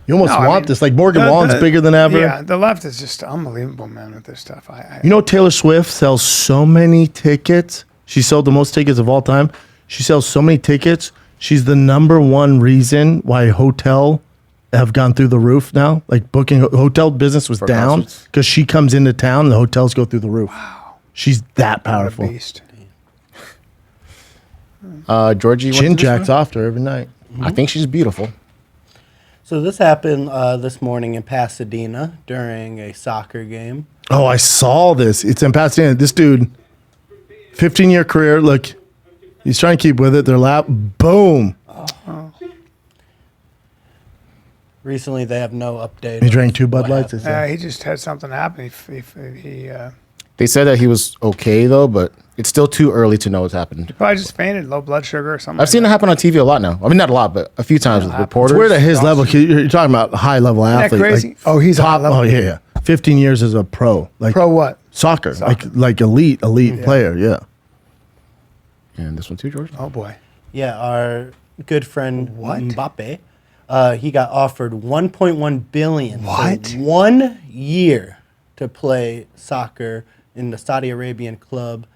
You almost No, I want mean, this. Like Morgan Wallen's bigger than ever. Yeah, the left is just unbelievable, man, with this stuff. You know, Taylor Swift sells so many tickets. She sold the most tickets of all time. She sells so many tickets. She's the number one reason why hotel have gone through the roof now. Like booking hotel business was down concerts? because she comes into town and the hotels go through the roof. Wow. She's that powerful. Beast. Georgie Chin went to this jacks off to her every night. one? I think she's beautiful. So this happened this morning in Pasadena during a soccer game. Oh, I saw this. It's in Pasadena. This dude, 15-year career. Look, he's trying to keep with it. Their lap, boom. Recently, they have no update. He drank 2 Bud what Lights. happened. they said. He just had something happen. He They said that he was okay though, but it's still too early to know what's happened. probably just fainted, low blood sugar or something. I've seen it happen on TV a lot now. I mean, not a lot, but a few times with reporters. It's weird at his level. You're talking about high-level Isn't that athlete. crazy? Like, Oh, he's a high top. level. Oh, yeah. 15 years as a pro. Like Pro what? Soccer. Like elite player. Yeah. And this one too, George. Oh boy. Yeah, our good friend Mbappe, he got offered 1.1 billion What? for 1 year to play soccer in the Saudi Arabian club.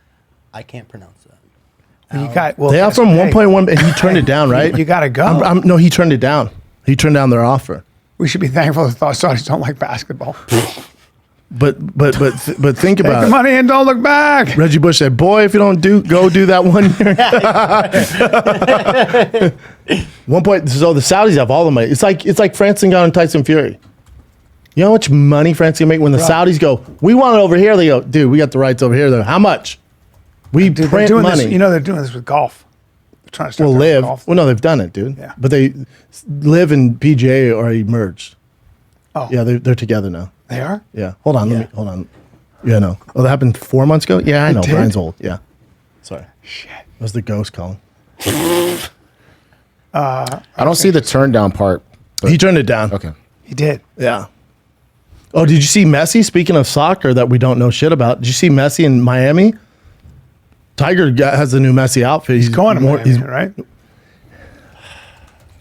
I can't pronounce that. You got well. They offered him 1.1, and he turned it down, right? You got to go. No, he turned it down. He turned down their offer. We should be thankful that Saudis don't like basketball. But think Take about the it. money and don't look back. Reggie Bush said, "Boy, if you don't go do that 1 year." 1 point. So the Saudis have all the money. It's like Francis Ngannou and Tyson Fury. You know how much money France can make when the Saudis go, "We want it over here." They go, "Dude, we got the rights over here." They're, how much? We Dude, they're print doing money. this. You know they're doing this with golf. They're trying to start Well, their own Live. golf. Well, no, they've done it, dude. Yeah. But Live and PGA are merged. Oh. Yeah, they're together now. They are. Yeah. Hold on. Yeah, no. Oh, that happened 4 months ago? Yeah, I know. did? Brian's old. Yeah. Sorry. Shit. That was the ghost calling. I don't see the turn down part. But He turned it down. okay. He did. Yeah. Oh, did you see Messi? Speaking of soccer that we don't know shit about, did you see Messi in Miami? Tiger has the new Messi outfit. He's Going to more. Miami, right?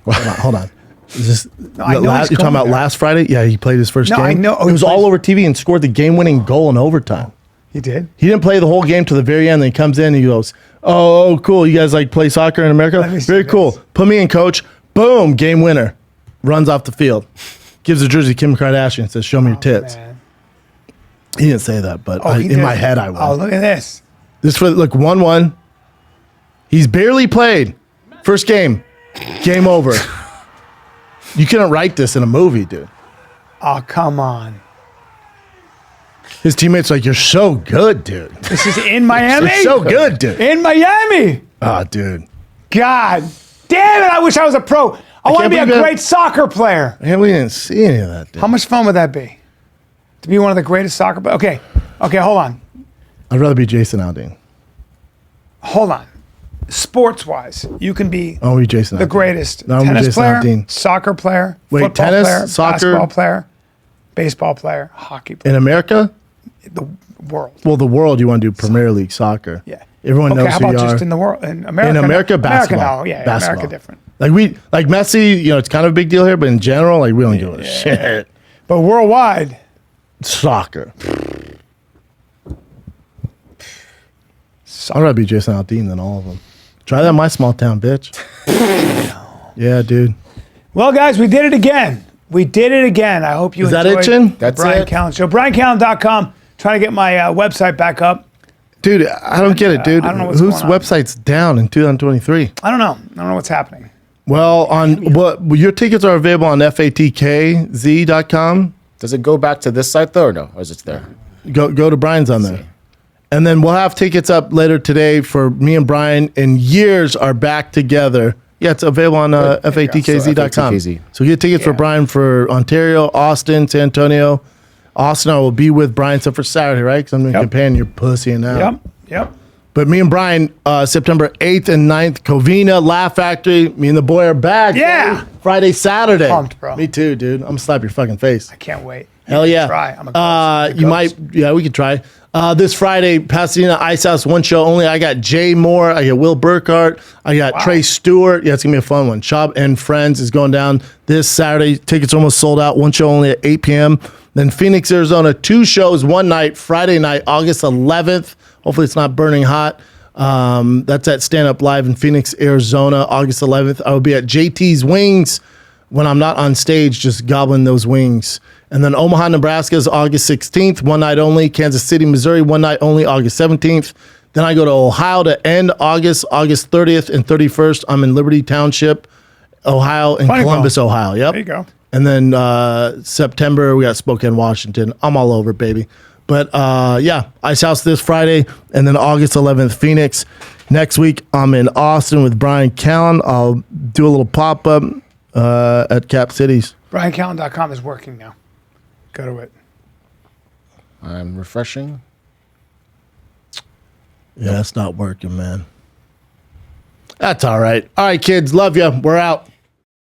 Hold on. Is this, I know he's you're talking going about there. last Friday? Yeah, he played his first No, game. I know. Oh, It he was plays- all over TV and scored the game-winning goal in overtime. He did. He didn't play the whole game to the very end. Then he comes in and he goes, "Oh, cool. You guys like play soccer in America? Let me see Very this. cool. Put me in, coach." Boom, game winner. Runs off the field. Gives the jersey to Kim Kardashian and says, "Show me your tits." Man. He didn't say that, but Oh, he in did. my head I would. Oh, look at this. This for look 1-1. He's barely played. First game. Game over. You couldn't write this in a movie, dude. Oh, come on. His teammates are like, "You're so good, dude. This is in Miami. You're so good, dude." In Miami. Ah, dude. God damn it! I wish I was a pro. I want to can't be a believe that- great soccer player. Man, we didn't see any of that, dude. How much fun would that be? To be one of the greatest soccer players. Okay, hold on. I'd rather be Jason Aldean. Hold on. Sports-wise, you can be I want to be Jason the Aldean. greatest No, I'm tennis Jason player, Aldean. soccer player, Wait, football tennis, player, soccer? basketball player, baseball player, hockey player. In America? The world. Well, the world, you want to do Premier League soccer. Yeah. Everyone Okay, knows how who about you just are. in the world? In America, In America, no. basketball. America, no. Yeah, Basketball. America different. Like Messi, it's kind of a big deal here, but in general, like we don't give a shit. But worldwide, Soccer. I'd rather be Jason Aldean than all of them. Try that in my small town, bitch. Yeah, dude. well, guys, we did it again. We did it again. I hope you Is that enjoyed it, Chin? the That's Bryan it. Callen Show. BryanCallen.com. Trying to get my website back up. Dude, I don't get it, dude. I don't know what's Whose going on. website's down in 2023? I don't know what's happening. Well, your tickets are available on fatkz.com. Does it go back to this site though, or no? Or is it there? Go to Brian's on there. And then we'll have tickets up later today for me and Brian, and years are back together. Yeah, it's available on fatkz.com. So, So get tickets for Yeah. Brian for Ontario, Austin, San Antonio. Austin, I will be with Brian except for Saturday, right? Because I'm going to Yep. companion your pussy and out. Yep. But me and Brian, September 8th and 9th, Covina, Laugh Factory. Me and the boy are back. Yeah. baby. Friday, Saturday. Pumped, bro. Me too, dude. I'm going to slap your fucking face. I can't wait. Hell yeah. Try. I'm a ghost. You might, yeah, we could try. This Friday, Pasadena Ice House, one show only. I got Jay Moore. I got Will Burkhart. I got Trey Stewart. Yeah, it's going to be a fun one. Schaub and Friends is going down this Saturday. Tickets almost sold out. One show only at 8 p.m. Then Phoenix, Arizona, 2 shows one night, Friday night, August 11th. Hopefully it's not burning hot. That's at Stand Up Live in Phoenix, Arizona, August 11th. I will be at JT's Wings when I'm not on stage, just gobbling those wings. And then Omaha, Nebraska is August 16th, one night only. Kansas City, Missouri, one night only, August 17th. Then I go to Ohio to end August 30th and 31st. I'm in Liberty Township, Ohio, and Funny Columbus, bone. Ohio. Yep. There you go. And then September, we got Spokane, Washington. I'm all over, baby. But yeah, Ice House this Friday. And then August 11th, Phoenix. Next week, I'm in Austin with Bryan Callen. I'll do a little pop-up at Cap Cities. BryanCallen.com is working now. Go to it. I'm refreshing. Yeah, it's not working, man. That's all right. All right, kids. Love you. We're out.